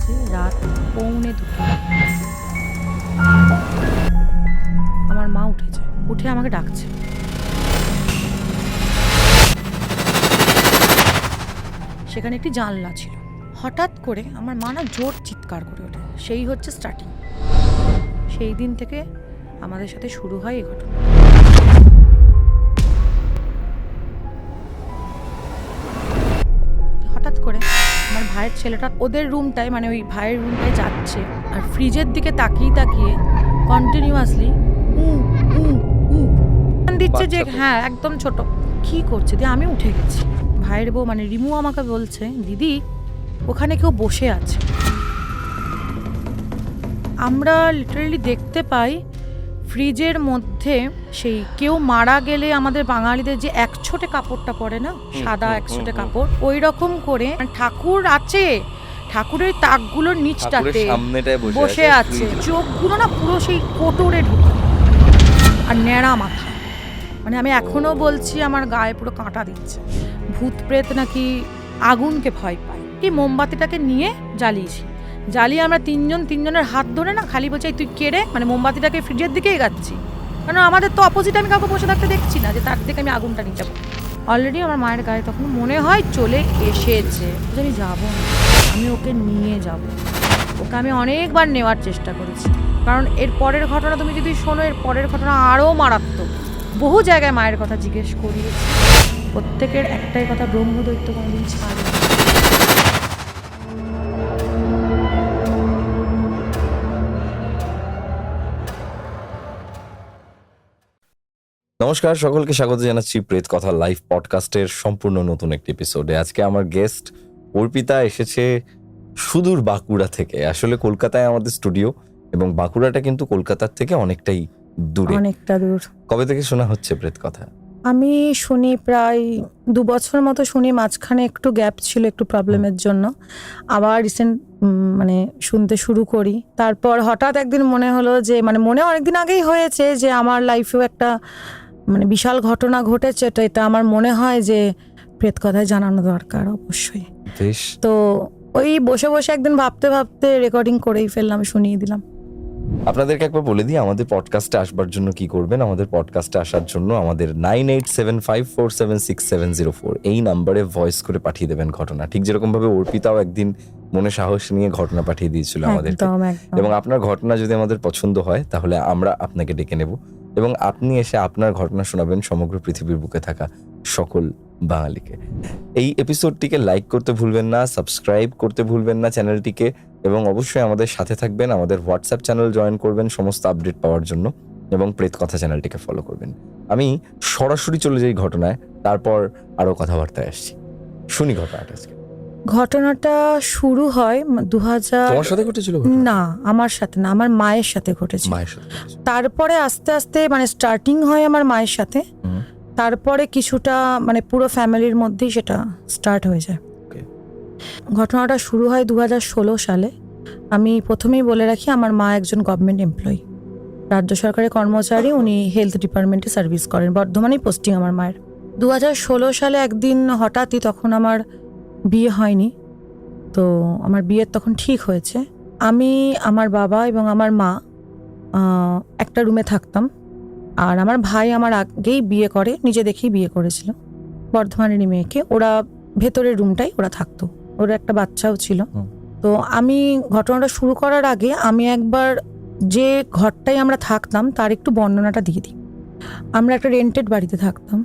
বাজে রাত 1:45। আমার মা উঠেছে, উঠে আমাকে ডাকছে। সেখানে একটি জানলা ছিল। হঠাৎ করে আমার মা না জোর চিৎকার করে ওঠে। সেই হচ্ছে স্টার্টিং। সেই দিন থেকে আমাদের সাথে শুরু হয় এই ঘটনা। হঠাৎ করে আমার ভাইয়ের ছেলেটা ওদের রুমটায়, মানে ওই ভাইয়ের রুমটায় যাচ্ছে, আর ফ্রিজের দিকে তাকিয়ে তাকিয়ে কন্টিনিউয়াসলি দিচ্ছে যে হ্যাঁ একদম ছোট কি করছে। দিয়ে আমি উঠে গেছি। ভাইয়ের বউ মানে রিমু আমাকে বলছে, দিদি ওখানে কেউ বসে আছে। আমরা লিটারালি দেখতে পাই ফ্রিজের মধ্যে সেই কেউ মারা গেলে আমাদের বাঙালিদের যে একছোটে কাপড়টা পরে না, সাদা একছোটে কাপড়, ওই রকম করে ঠাকুর আছে, ঠাকুরের তাকগুলোর নিচটাতে বসে আছে, চোখগুলো না পুরো সেই কোটরে ঢুকে আর ন্যাড়া মাথা। মানে আমি এখনো বলছি আমার গায়ে পুরো কাঁটা দিচ্ছে। ভূত প্রেত নাকি আগুনকে ভয় পায়। কি মোমবাতিটাকে নিয়ে জ্বালিয়েছি, জ্বালিয়ে আমরা তিনজনের হাত ধরে না খালি বলছি তুই কেড়ে, মানে মোমবাতিটাকে ফ্রিজের দিকে এগাচ্ছি, কারণ আমাদের তো অপোজিট আমি কাউকে বসে থাকতে দেখছি না যে তার দিকে আমি আগুনটা নিয়ে যাবো। অলরেডি আমার মায়ের গায়ে তখন মনে হয় চলে এসেছে। আমি যাবো না, আমি ওকে নিয়ে যাব। ওকে আমি অনেকবার নেওয়ার চেষ্টা করেছি, কারণ এর পরের ঘটনা তুমি যদি শোনো, এর পরের ঘটনা আরও মারাত্মক। বহু জায়গায় মায়ের কথা জিজ্ঞেস করিয়েছি, প্রত্যেকের একটাই কথা, ব্রহ্মদৈত্য কোনোদিন ছাড়ে। নমস্কার, সকলকে স্বাগত জানাচ্ছি প্রেত কথা লাইভ পডকাস্টের সম্পূর্ণ নতুন একটি এপিসোডে। আজকে আমার গেস্ট অর্পিতা এসেছে সুদূর বাঁকুড়া থেকে। আসলে কলকাতায় আমাদের স্টুডিও, এবং বাঁকুড়াটা কিন্তু কলকাতার থেকে অনেকটাই দূরে, অনেকটা দূর। কবে থেকে শোনা হচ্ছে প্রেত কথা? আমি শুনি প্রায় 2 বছর মতো শুনি, মাঝখানে একটু গ্যাপ ছিল একটু প্রবলেমের জন্য, আবার রিসেন্ট মানে শুনতে শুরু করি। তারপর হঠাৎ একদিন মনে হলো যে, মানে মনে অনেকদিন আগেই হয়েছে যে আমার লাইফেও একটা মানে বিশাল ঘটনা ঘটেছে, তো এটা আমার মনে হয় যে প্রেত কথায় জানানো দরকার অবশ্যই। বেশ, তো ওই বসে বসে একদিন ভাবতে ভাবতে রেকর্ডিং করেই ফেললাম, শুনিয়ে দিলাম। আপনাদেরকে একবার বলে দিই আমাদের পডকাস্টে আসবার জন্য কি করবেন। আমাদের পডকাস্টে আসার জন্য আমাদের 9875476704 এই নাম্বারে ভয়েস করে পাঠিয়ে দেবেন ঘটনা। ঠিক যেরকম ভাবে অর্পিতাও একদিন মনে সাহস নিয়ে ঘটনা পাঠিয়ে দিয়েছিল আমাদেরকে, এবং আপনার ঘটনা যদি আমাদের পছন্দ হয় তাহলে আমরা আপনাকে ডেকে নেব, এবং আপনি এসে আপনার ঘটনা শোনাবেন সমগ্র পৃথিবীর বুকে থাকা সকল বাঙালিকে। এই এপিসোডটিকে লাইক করতে ভুলবেন না, সাবস্ক্রাইব করতে ভুলবেন না চ্যানেলটিকে, এবং অবশ্যই আমাদের সাথে থাকবেন। আমাদের হোয়াটসঅ্যাপ চ্যানেল জয়েন করবেন সমস্ত আপডেট পাওয়ার জন্য, এবং প্রেত কথা চ্যানেলটিকে ফলো করবেন। আমি সরাসরি চলে যাই ঘটনায়, তারপর আরো কথাবার্তায় আসছি। শুনি ঘটনাটা। ঘটনাটা শুরু হয় 2000। তোমার সাথে ঘটেছিল? না, আমার সাথে না, আমার মায়ের সাথে ঘটেছে। মায়ের সাথে? তারপরে আস্তে আস্তে মানে স্টার্টিং হয় আমার মায়ের সাথে, তারপরে কিছুটা মানে পুরো ফ্যামিলির মধ্যেই সেটা স্টার্ট হয়ে যায়। ঘটনাটা শুরু হয় 2016 সালে। আমি প্রথমেই বলে রাখি, আমার মা একজন গভর্নমেন্ট এমপ্লয়ি, রাজ্য সরকারের কর্মচারী। উনি হেলথ ডিপার্টমেন্টে সার্ভিস করেন, বর্ধমানেই পোস্টিং আমার মায়ের। 2016 সালে একদিন হঠাৎই, তখন আমার বিয়ে হয়নি, তো আমার বিয়ের তখন ঠিক হয়েছে। আমি, আমার বাবা এবং আমার মা একটা রুমে থাকতাম, আর আমার ভাই আমার আগেই বিয়ে করে, নিজে দেখেই বিয়ে করেছিল, বর্ধমানেরই মেয়েকে। ওরা ভেতরের রুমটাই ওরা থাকতো, ওর একটা বাচ্চাও ছিল। তো আমি ঘটনাটা শুরু করার আগে আমি একবার যে ঘরটাই আমরা থাকতাম তার একটু বর্ণনাটা দিয়ে দিই। আমরা একটা রেন্টেড বাড়িতে থাকতাম।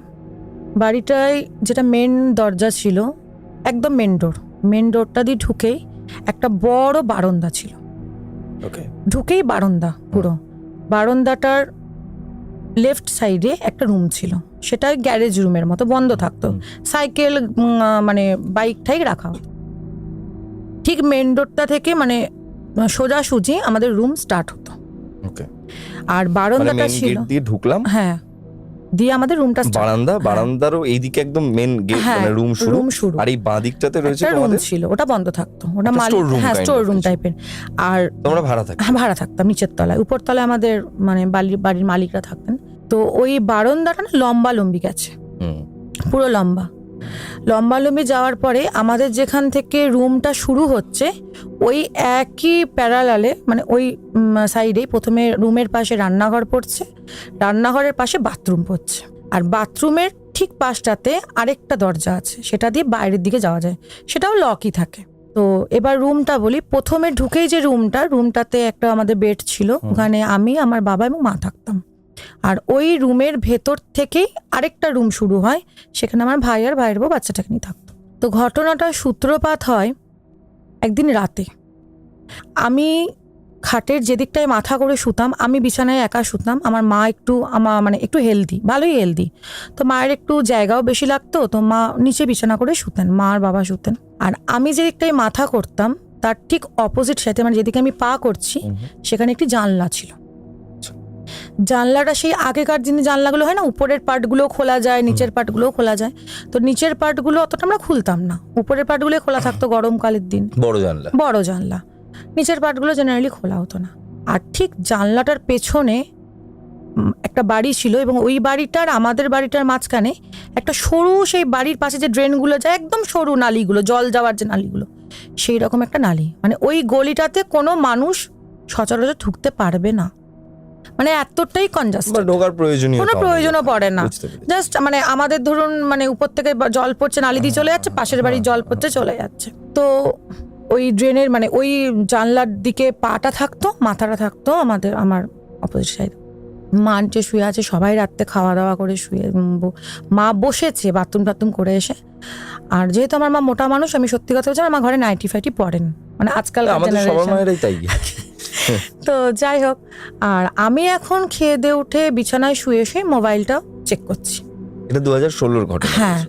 বাড়িটায় যেটা মেন দরজা ছিল, একদম মেন ডোরটা দিয়ে ঢুকেই একটা বড় বারান্দা ছিল। ঢুকেই বারান্দা, পুরো বারান্দাটার লেফট সাইডে একটা রুম ছিল, সেটা গ্যারেজ রুমের মতো বন্ধ থাকতো, সাইকেল মানে বাইক ঠাইক রাখা। ঠিক মেন ডোরটা থেকে মানে সোজাসুজি আমাদের রুম স্টার্ট হতো। আর বারান্দাটা ছিল, ঢুকলাম, হ্যাঁ, দিয়ে আমাদের রুমটা বারান্দারও এইদিকে একদম মেন গেট, মানে রুম শুরু, আর এই বাঁ দিকটাতে রয়েছে রুম ছিল, ওটা বন্ধ থাকতো, ওটা হ্যাঁ স্টোর রুম টাইপের। আর তোমরা ভাড়া থাকতো? হ্যাঁ, ভাড়া থাকতাম নিচের তলায়। উপর তলায় আমাদের মানে বাড়ির মালিকরা থাকতেন। তো ওই বারান্দাটা না লম্বা গেছে, পুরো লম্বা। লম্বালম্বি যাওয়ার পরে আমাদের যেখান থেকে রুমটা শুরু হচ্ছে ওই একই প্যারালালে মানে ওই সাইডেই প্রথমে রুমের পাশে রান্নাঘর পড়ছে, রান্নাঘরের পাশে বাথরুম পড়ছে, আর বাথরুমের ঠিক পাশটাতে আরেকটা দরজা আছে, সেটা দিয়ে বাইরের দিকে যাওয়া যায়, সেটাও লকই থাকে। তো এবার রুমটা বলি, প্রথমে ঢুকেই যে রুমটাতে একটা আমাদের বেড ছিল, ওখানে আমি, আমার বাবা এবং মা থাকতাম। আর ওই রুমের ভেতর থেকেই আরেকটা রুম শুরু হয়, সেখানে আমার ভাই আর ভাইয়ের বউ বাচ্চাটাকে নিয়ে থাকতো। তো ঘটনাটা সূত্রপাত হয় একদিন রাতে। আমি খাটের যেদিকটায় মাথা করে শুতাম, আমি বিছানায় একা শুতাম, আমার মা একটু হেলদি, ভালোই হেলদি, তো মায়ের একটু জায়গাও বেশি লাগতো, তো মা নিচে বিছানা করে শুতেন, মা আর বাবা শুতেন। আর আমি যেদিকটায় মাথা করতাম তার ঠিক অপোজিট সাইডে মানে যেদিকে আমি পা করছি সেখানে একটি জানলা ছিল। জানলাটা সেই আগেকার দিনে জানলাগুলো হয় না, উপরের পার্টগুলো খোলা যায়, নিচের পার্টগুলোও খোলা যায়, তো নিচের পার্টগুলো অতটা আমরা খুলতাম না, উপরের পার্টগুলো খোলা থাকতো গরমকালের দিন, বড় জানলা, নিচের পার্টগুলো জেনারেলি খোলা হতো না। আর ঠিক জানলাটার পেছনে একটা বাড়ি ছিল এবং ওই বাড়িটার আমাদের বাড়িটার মাঝখানে একটা সরু, সেই বাড়ির পাশে যে ড্রেনগুলো যায় একদম সরু নালীগুলো, জল যাওয়ার যে নালীগুলো, সেই রকম একটা নালী, মানে ওই গলিটাতে কোনো মানুষ সচরাচর ঢুকতে পারবে না, মানে এতটাই কনজাস্টেড, কোনো প্রয়োজনও পড়ে না, জাস্ট মানে আমাদের ধরুন মানে উপর থেকে জল পড়ছে, নালি দিয়ে চলে যাচ্ছে, পাশের বাড়ির জল পড়ছে চলে যাচ্ছে। তো ওই ড্রেনের মানে ওই জানলার দিকে পাটা থাকতো, মাথাটা থাকতো আমার অপোজিট সাইড। মা নিচে শুয়ে আছে, সবাই রাত্রে খাওয়া দাওয়া করে শুয়ে, মা বসেছে বাথরুম করে এসে। আর যেহেতু আমার মা মোটা মানুষ, আমি সত্যি কথা বলছি আমার ঘরে নাইটি ফাইটি পরেন, মানে আজকাল তো যাই হোক, আর আমি এখন খেয়ে দিয়ে উঠে বিছানায় শুয়ে মোবাইলটা চেক করছি। এটা 2016 ঘটনা। হ্যাঁ,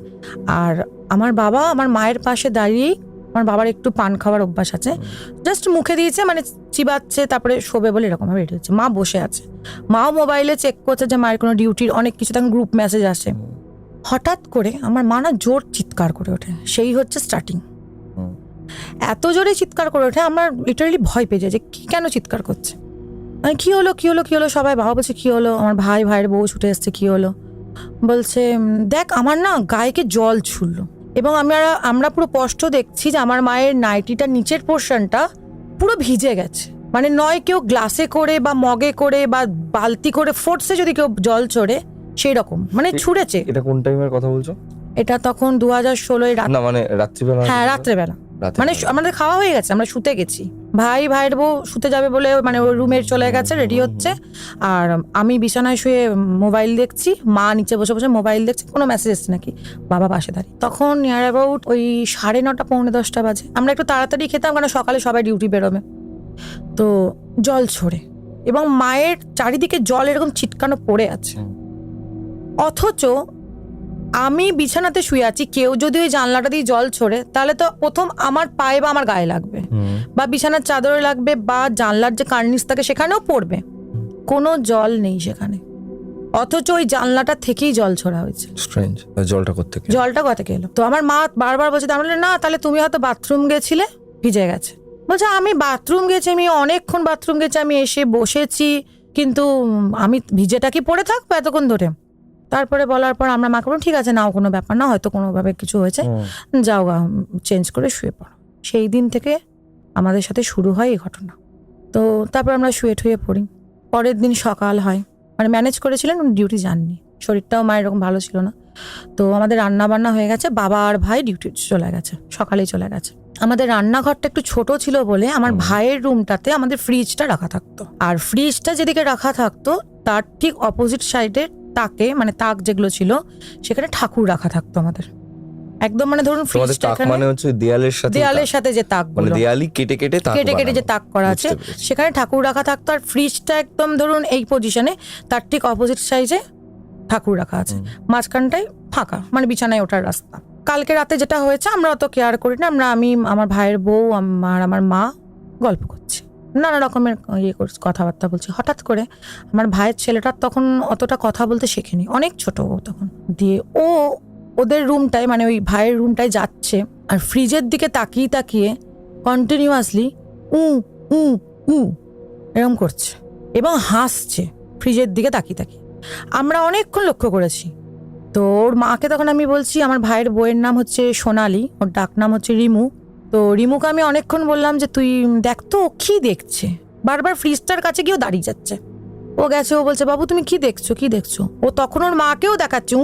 আর আমার বাবা আমার মায়ের পাশে দাঁড়িয়েই, আমার বাবার একটু পান খাওয়ার অভ্যাস আছে, জাস্ট মুখে দিয়েছে মানে চিবাচ্ছে, তারপরে শোবে বলে এরকম ভাবে রেডি হচ্ছে। মা বসে আছে, মাও মোবাইলে চেক করছে যে মায়ের কোনো ডিউটির অনেক কিছু, তখন গ্রুপ মেসেজ আসে। হঠাৎ করে আমার মা না জোর চিৎকার করে ওঠে, সেই হচ্ছে স্টার্টিং। এত জোরে চিৎকার করে ওঠে আমার লিটারালি ভয় পেয়ে যায় যে কি কেন চিৎকার করছে, মানে কি হলো, সবাই বাবা বলছে কি হলো, আমার ভাইয়ের বউ ছুটে এসছে, কি হলো, বলছে দেখ আমার না গায়েকে জল ছুড়লো, এবং আমরা পুরো স্পষ্ট দেখছি যে আমার মায়ের নাইটিটা নিচের পোর্শনটা পুরো ভিজে গেছে, মানে নয় কেউ গ্লাসে করে বা মগে করে বা বালতি করে ফোর্সে যদি কেউ জল ছড়ে সেই রকম মানে ছুঁড়েছে। এটা কোন টাইমের কথা বলছো? এটা তখন 2016 রাত, না মানে রাত্রিবেলা? হ্যাঁ রাত্রেবেলা, মানে আমাদের খাওয়া হয়ে গেছে, আমরা শুতে গেছি, ভাইয়ের বউ শুতে যাবে বলে মানে ওই রুমে চলে গেছে, রেডি হচ্ছে, আর আমি বিছানায় শুয়ে মোবাইল দেখছি, মা নিচে বসে বসে মোবাইল দেখছে, কোনো মেসেজ এসছে নাকি, বাবা পাশে দাঁড়িয়ে। তখন নিয়ার অ্যাবাউট ওই 9:30 পৌনে 10টা বাজে, আমরা একটু তাড়াতাড়ি খেতাম কারণ সকালে সবাই ডিউটি বেরোবে, তো জল ছড়ে এবং মায়ের চারিদিকে জল এরকম ছিটকানো পড়ে আছে, অথচ আমি বিছানাতে শুয়ে আছি, কেউ যদি ওই জানলাটা দিয়ে জল ছড়ে তাহলে তো প্রথম আমার পায়ে বা আমার গায়ে লাগবে, বা বিছানার চাদরে লাগবে, বা জানলার যে কার্নিস থাকে সেখানেও পড়বে, কোনো জল নেই সেখানে, অথচ ওই জানলাটা থেকেই জল ছড়া হয়েছে। জলটা কোথা থেকে এলো? তো আমার মা বারবার বলছে, না তাহলে তুমি হয়তো বাথরুম গেছিলে, ভিজে গেছে। বলছে আমি বাথরুম গেছি, আমি অনেকক্ষণ বাথরুম গেছি, আমি এসে বসেছি, কিন্তু আমি ভিজেটা কি পড়ে থাকবো এতক্ষণ ধরে? তারপরে বলার পর আমরা মাকে বললাম ঠিক আছে, নাও কোনো ব্যাপার না, হয়তো কোনোভাবে কিছু হয়েছে, যাও চেঞ্জ করে শুয়ে পড়ো। সেই দিন থেকে আমাদের সাথে শুরু হয় এই ঘটনা। তো তারপর আমরা শুয়ে ঠুয়ে পড়ি, পরের দিন সকাল হয়, মানে ম্যানেজ করেছিলেন, ডিউটি যাননি, শরীরটাও মায়ের এরকম ভালো ছিল না, তো আমাদের রান্না বান্না হয়ে গেছে, বাবা আর ভাই ডিউটি চলে গেছে, সকালেই চলে গেছে। আমাদের রান্নাঘরটা একটু ছোট ছিল বলে আমার ভাইয়ের রুমটাতে আমাদের ফ্রিজটা রাখা থাকতো, আর ফ্রিজটা যেদিকে রাখা থাকতো তার ঠিক অপোজিট সাইডে তাকে মানে তাক যেগুলো ছিল সেখানে ঠাকুর রাখা থাকতো আমাদের, একদম মানে ধরুন ফ্রিজটা মানে হচ্ছে দেয়ালের সাথে যে তাক, মানে দেয়ালি কেটে যে তাক করা আছে সেখানে ঠাকুর রাখা থাকতো, আর ফ্রিজটা একদম ধরুন এই পজিশনে, তার ঠিক অপোজিট সাইডে ঠাকুর রাখা আছে, মাঝখানটায় ফাঁকা, মানে বিছানায় ওঠার রাস্তা। কালকে রাতে যেটা হয়েছে আমরা অত কেয়ার করি না, আমি আমার ভাইয়ের বউ আমার মা গল্প করছি, নানা রকমের কথাবার্তা বলছি। হঠাৎ করে আমার ভাইয়ের ছেলেটার তখন অতটা কথা বলতে শেখেনি, অনেক ছোট ও তখন, দিয়ে ওদের রুমটায় মানে ওই ভাইয়ের রুমটায় যাচ্ছে, আর ফ্রিজের দিকে তাকিয়ে কন্টিনিউয়াসলি উ উ উ এরকম করছে এবং হাসছে ফ্রিজের দিকে তাকিয়ে। আমরা অনেকক্ষণ লক্ষ্য করেছি, তো ওর মাকে তখন আমি বলছি, আমার ভাইয়ের বইয়ের নাম হচ্ছে সোনালি, ওর ডাক নাম হচ্ছে রিমু। তো রিমুকে আমি অনেকক্ষণ বললাম যে তুই দেখ তো ও কি দেখছে, বারবার ফ্রিজটার কাছে গিয়েও দাঁড়িয়ে যাচ্ছে। ও গেছে, ও বলছে বাবু তুমি কি দেখছো কি দেখছো। ও তখন ওর মাকেও দেখাচ্ছে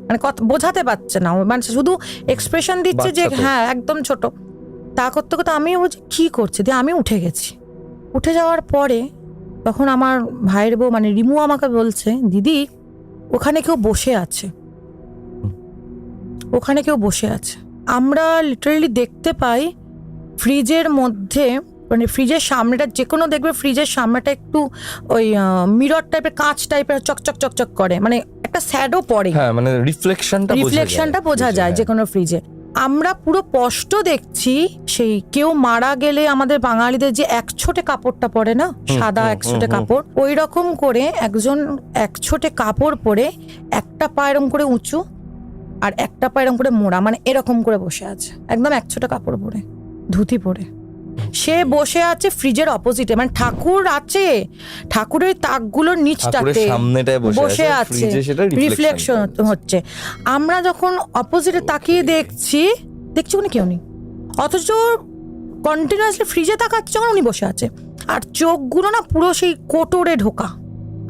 মানে কথা বোঝাতে পারছে না, মানে শুধু এক্সপ্রেশন দিচ্ছে যে হ্যাঁ একদম ছোট। তা করতে করতে আমি বলছি কি করছে, দিয়ে আমি উঠে গেছি। উঠে যাওয়ার পরে তখন আমার ভাইয়ের বউ মানে রিমু আমাকে বলছে দিদি ওখানে কেউ বসে আছে, ওখানে কেউ বসে আছে। আমরা লিটারালি দেখতে পাই ফ্রিজের মধ্যে, মানে ফ্রিজের সামনেটা যে কোনো দেখবে ফ্রিজের সামনেটা একটু ওই মিরর টাইপের, কাঁচ টাইপের চকচক চকচক করে, মানে একটা শ্যাডো পড়ে, হ্যাঁ মানে রিফ্লেকশনটা বোঝা যায় যে কোনো ফ্রিজে। আমরা পুরো স্পষ্ট দেখছি সেই কেউ মারা গেলে আমাদের বাঙালিদের যে একছোটে কাপড়টা পরে না, সাদা একছোটে কাপড়, ওই রকম করে একজন একছোটে কাপড় পরে একটা পা এরকম করে উঁচু আর একটা পা এরকম করে মোড়া, মানে এরকম করে বসে আছে, একদম একছোটে কাপড় পরে, ধুতি পরে সে বসে আছে ফ্রিজের অপোজিটে। মানে ঠাকুর আছে, ঠাকুরের তাকগুলোর নিচটাতে বসে আছে, রিফ্লেকশন হচ্ছে। আমরা যখন অপোজিটে তাকিয়ে দেখছি উনি কেউ নেই, অথচ কন্টিনিউয়াসলি ফ্রিজে তাকাচ্ছে যখন উনি বসে আছে। আর চোখগুলো না পুরো সেই কোটরে ঢোকা,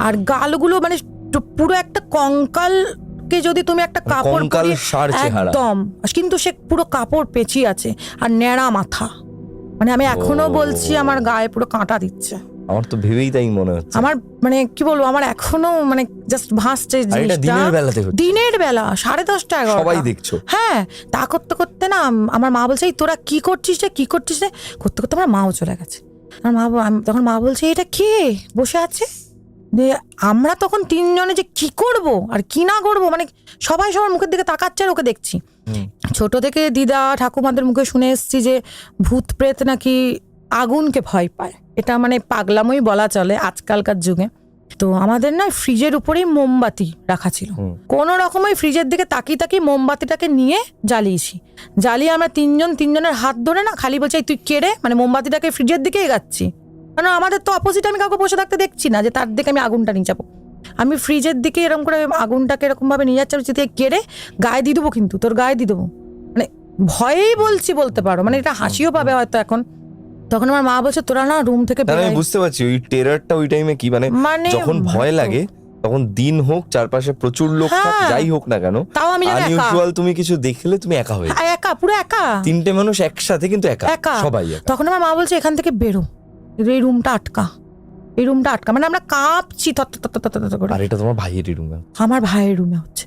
আর গালগুলো মানে পুরো একটা কঙ্কাল কে যদি তুমি একটা কাপড় একদম, কিন্তু সে পুরো কাপড় পেঁচিয়ে আছে আর ন্যাড়া মাথা। মানে আমি এখনো বলছি আমার গায়ে পুরো কাঁটা দিচ্ছে। আমার তো ভেবেই তাই মনে হচ্ছে, আমার মানে কি বলবো, আমার এখনো মানে জাস্ট ভাসছে জিনিসটা। দিনের বেলা 10:30 11 সবাই দেখছো। হ্যাঁ, তা করতে করতে না আমার মা বলছে এই তোরা কি করছিস রে কি করছিস রে, করতে করতে আমার মাও চলে গেছে। আমার মা তখন মা বলছে এটা কে বসে আছে। আমরা তখন তিনজনে যে কি করব আর কি না করব, মানে সবাই সবার মুখের দিকে তাকাচ্ছে আর ওকে দেখছি। ছোট থেকে দিদা ঠাকুমাদের মুখে শুনে এসেছি যে ভূত প্রেত নাকি আগুনকে ভয় পায়, এটা মানে পাগলামই বলা চলে আজকালকার যুগে। তো আমাদের না ফ্রিজের উপরেই মোমবাতি রাখা ছিল, কোন রকমই ফ্রিজের দিকে তাকিয়ে তাকিয়ে মোমবাতিটাকে নিয়ে জ্বালিয়ে আমরা তিনজনের হাত ধরে না খালি বলছি তুই কেড়ে, মানে মোমবাতিটাকে ফ্রিজের দিকে এগাচ্ছি, কারণ আমাদের তো অপোজিটে আমি কাউকে বসে থাকতে দেখছি না যে তার দিকে আমি আগুনটা নিয়ে যাবো। আমি ফ্রিজের দিকে এরকম করে আগুনটাকে এরকম ভাবে নিয়ে যাচ্ছি, যেতে কেড়ে গায়ে দিয়ে দেবো, কিন্তু তোর গায়ে দিয়ে দেবো, মানে ভয়েই বলছি বলতে পারো, মানে এটা হাসিও পাবে হয়তো এখন। তখন আমার মা বলছে তোরা না রুম থেকে, আমি বুঝতে পারছি ওই টেরারটা ওই টাইমে কি, মানে যখন ভয় লাগে তখন দিন হোক চারপাশে প্রচুর লোক যাই হোক না কেন, তাও আমি আনইউজুয়াল তুমি কিছু দেখলে তুমি একা হয়ে পুরো একা, তিনটে মানুষ একসাথে কিন্তু একা সবাই। তখন আমার মা বলছে এখান থেকে বেরো, এই রুমটা আটকা, মানে আমরা কাঁপছি। আর এটা তোমার ভাইয়ের রুমে? আমার ভাইয়ের রুমে হচ্ছে।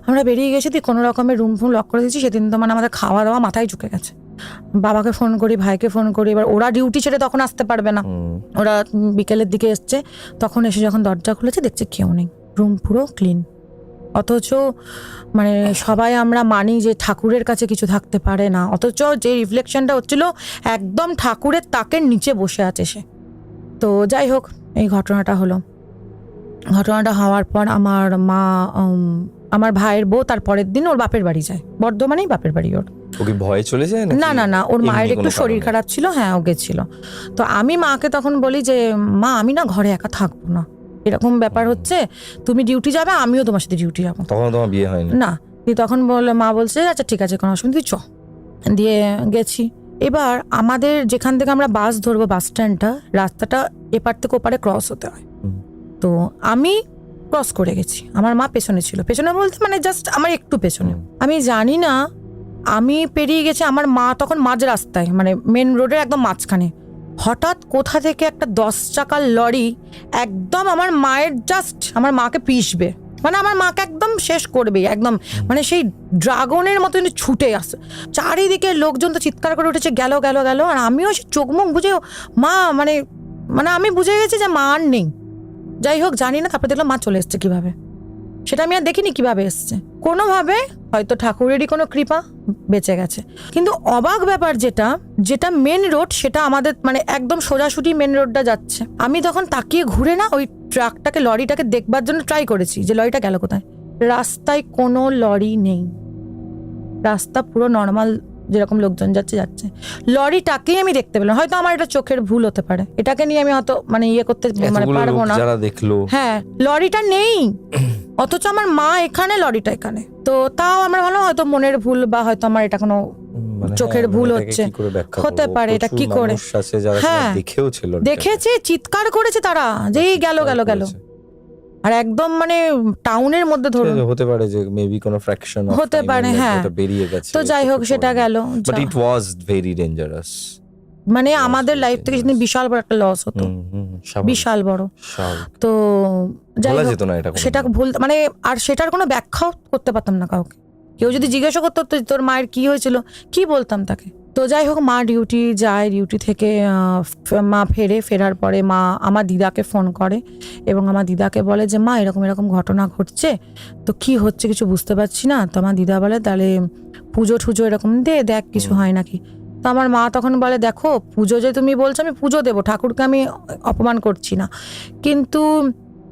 আমরা বেরিয়ে গেছি, কোনো রকমের রুম ফোন লক করে দিয়েছি। সেদিন তো মানে আমাদের খাওয়া দাওয়া মাথায় ঢুকে গেছে। বাবাকে ফোন করি, ভাইকে ফোন করি, এবার ওরা ডিউটি ছেড়ে তখন আসতে পারবে না, ওরা বিকেলের দিকে এসছে। তখন এসে যখন দরজা খুলেছে দেখছে কেউ নেই, রুম পুরো ক্লিন। অথচ মানে সবাই আমরা মানি যে ঠাকুরের কাছে কিছু থাকতে পারে না, অথচ যে রিফ্লেকশনটা হচ্ছিল একদম ঠাকুরের তাকের নিচে বসে আছে সে। তো যাই হোক, এই ঘটনাটা হলো। ঘটনাটা হওয়ার পর আমার মা, আমার ভাইয়ের বউ তার পরের দিন ওর বাপের বাড়ি যায়, বর্ধমানেই বাপের বাড়ি ওর। ওকে ভয় চলে যায় না, ওর মায়ের একটু শরীর খারাপ ছিল, হ্যাঁ ও গেছিল। তো আমি মাকে তখন বলি যে মা আমি না ঘরে একা থাকবো না, এরকম ব্যাপার হচ্ছে, তুমি ডিউটি যাবে আমিও তোমার সাথে ডিউটি যাবো। তখন তোমার বিয়ে হয়নি না? তখন বলে মা বলছে আচ্ছা ঠিক আছে কোনো অসুবিধা, চ। দিয়ে গেছি। এবার আমাদের যেখান থেকে আমরা বাস ধরবো, বাস স্ট্যান্ডটা, রাস্তাটা এপার থেকে ওপারে ক্রস হতে হয়। তো আমি ক্রস করে গেছি, আমার মা পেছনে ছিল, পেছনে বলতে মানে জাস্ট আমার একটু পেছনে। আমি জানি না আমি পেরিয়ে গেছি, আমার মা তখন মাঝ রাস্তায়, মানে মেন রোডের একদম মাঝখানে। হঠাৎ কোথা থেকে একটা 10 চাকার লরি একদম আমার মায়ের জাস্ট আমার মাকে পিষবে, মানে আমার মাকে একদম শেষ করবে একদম, মানে সেই ড্রাগনের মতো ছুটে আসে। চারিদিকে লোকজন তো চিৎকার করে উঠেছে গেল গেল গেল, আর আমিও সে চোখ মুখ বুঝে মা মানে আমি বুঝে গেছি যে মা আর নেই। যাই হোক জানি না, তারপরে দেখলাম মা চলে এসছে কিভাবে, সেটা আমি আর দেখিনি কিভাবে এসছে, কোনোভাবে হয়তো ঠাকুরেরই কোনো কৃপা বেঁচে গেছে। কিন্তু অবাক ব্যাপার যেটা মেন রোড, সেটা আমাদের মানে একদম সোজাসুটি মেন রোডটা যাচ্ছে। আমি তখন তাকিয়ে ঘুরে না ওই ট্রাকটাকে, লরিটাকে দেখবার জন্য ট্রাই করেছি যে লরিটা গেল কোথায়। রাস্তায় কোনো লরি নেই, রাস্তা পুরো নর্মাল যেরকম লোকজন যাচ্ছে যাচ্ছে। লরিটাকেই আমি দেখতে পেলাম, হয়তো আমার এটা চোখের ভুল হতে পারে, এটাকে নিয়ে আমি হয়তো মানে ইয়ে করতে মানে পারবো না। যারা দেখলো হ্যাঁ লরিটা নেই, অথচ আমার মা এখানে, লরিটা এখানে। তো তাও আমরা ভালো হয়তো মনের ভুল বা হয়তো আমার এটা কোনো চোখের ভুল হচ্ছে, হতে পারে। এটা কি করে, হ্যাঁ দেখেছে, চিৎকার করেছে তারা যে গেল গেল গেল, আর একদম মানে টাউনের মধ্যে ধরুন, হতে পারে যে মেবি কোনো ফ্র্যাকশন হতে পারে, হ্যাঁ বেরিয়ে গেছে। তো যাই হোক সেটা গেল, but it was very dangerous. মানে আমাদের লাইফ থেকে সেদিন বিশাল বড় একটা লস হতো, বিশাল বড়। তো যাই হোক সেটা ভুল মানে, আর সেটার কোনো ব্যাখ্যাও করতে পারতাম না কাউকে। কেউ যদি জিজ্ঞাসা করতো তোর মায়ের কি হয়েছিল, কি বলতাম তাকে। তো যাই হোক মা ডিউটি যায়, ডিউটি থেকে মা ফেরার পরে মা আমার দিদাকে ফোন করে এবং আমার দিদাকে বলে যে মা এরকম এরকম ঘটনা ঘটছে, তো কি হচ্ছে কিছু বুঝতে পারছি না। তো আমার দিদা বলে তাহলে পুজো টুজো এরকম দেখ কিছু হয় নাকি। তো আমার মা তখন বলে দেখো পুজো যে তুমি বলছো আমি পুজো দেবো, ঠাকুরকে আমি অপমান করছি না, কিন্তু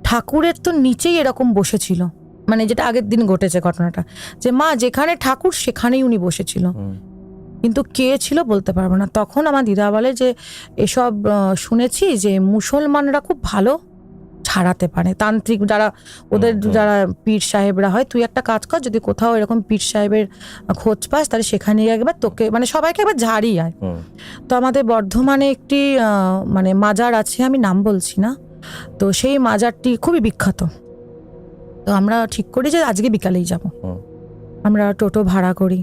ঠাকুরের তো নিচেই এরকম বসেছিল, মানে যেটা আগের দিন ঘটেছে ঘটনাটা, যে মা যেখানে ঠাকুর সেখানেই উনি বসেছিল, কিন্তু কে ছিল বলতে পারবো না। তখন আমার দিদা বলে যে এসব শুনেছি যে মুসলমানরা খুব ভালো ছাড়াতে পারে, তান্ত্রিক যারা ওদের যারা পীর সাহেবরা হয়, তুই একটা কাজ কর, যদি কোথাও এরকম পীর সাহেবের খোঁজ পাস তাহলে সেখানে একবার তোকে মানে সবাইকে একবার ঝাড়িয়ে আয়। তো আমাদের বর্ধমানে একটি মানে মাজার আছে, আমি নাম বলছি না, তো সেই মাজারটি খুবই বিখ্যাত। তো আমরা ঠিক করি যে আজকে বিকালেই যাব। আমরা টোটো ভাড়া করি,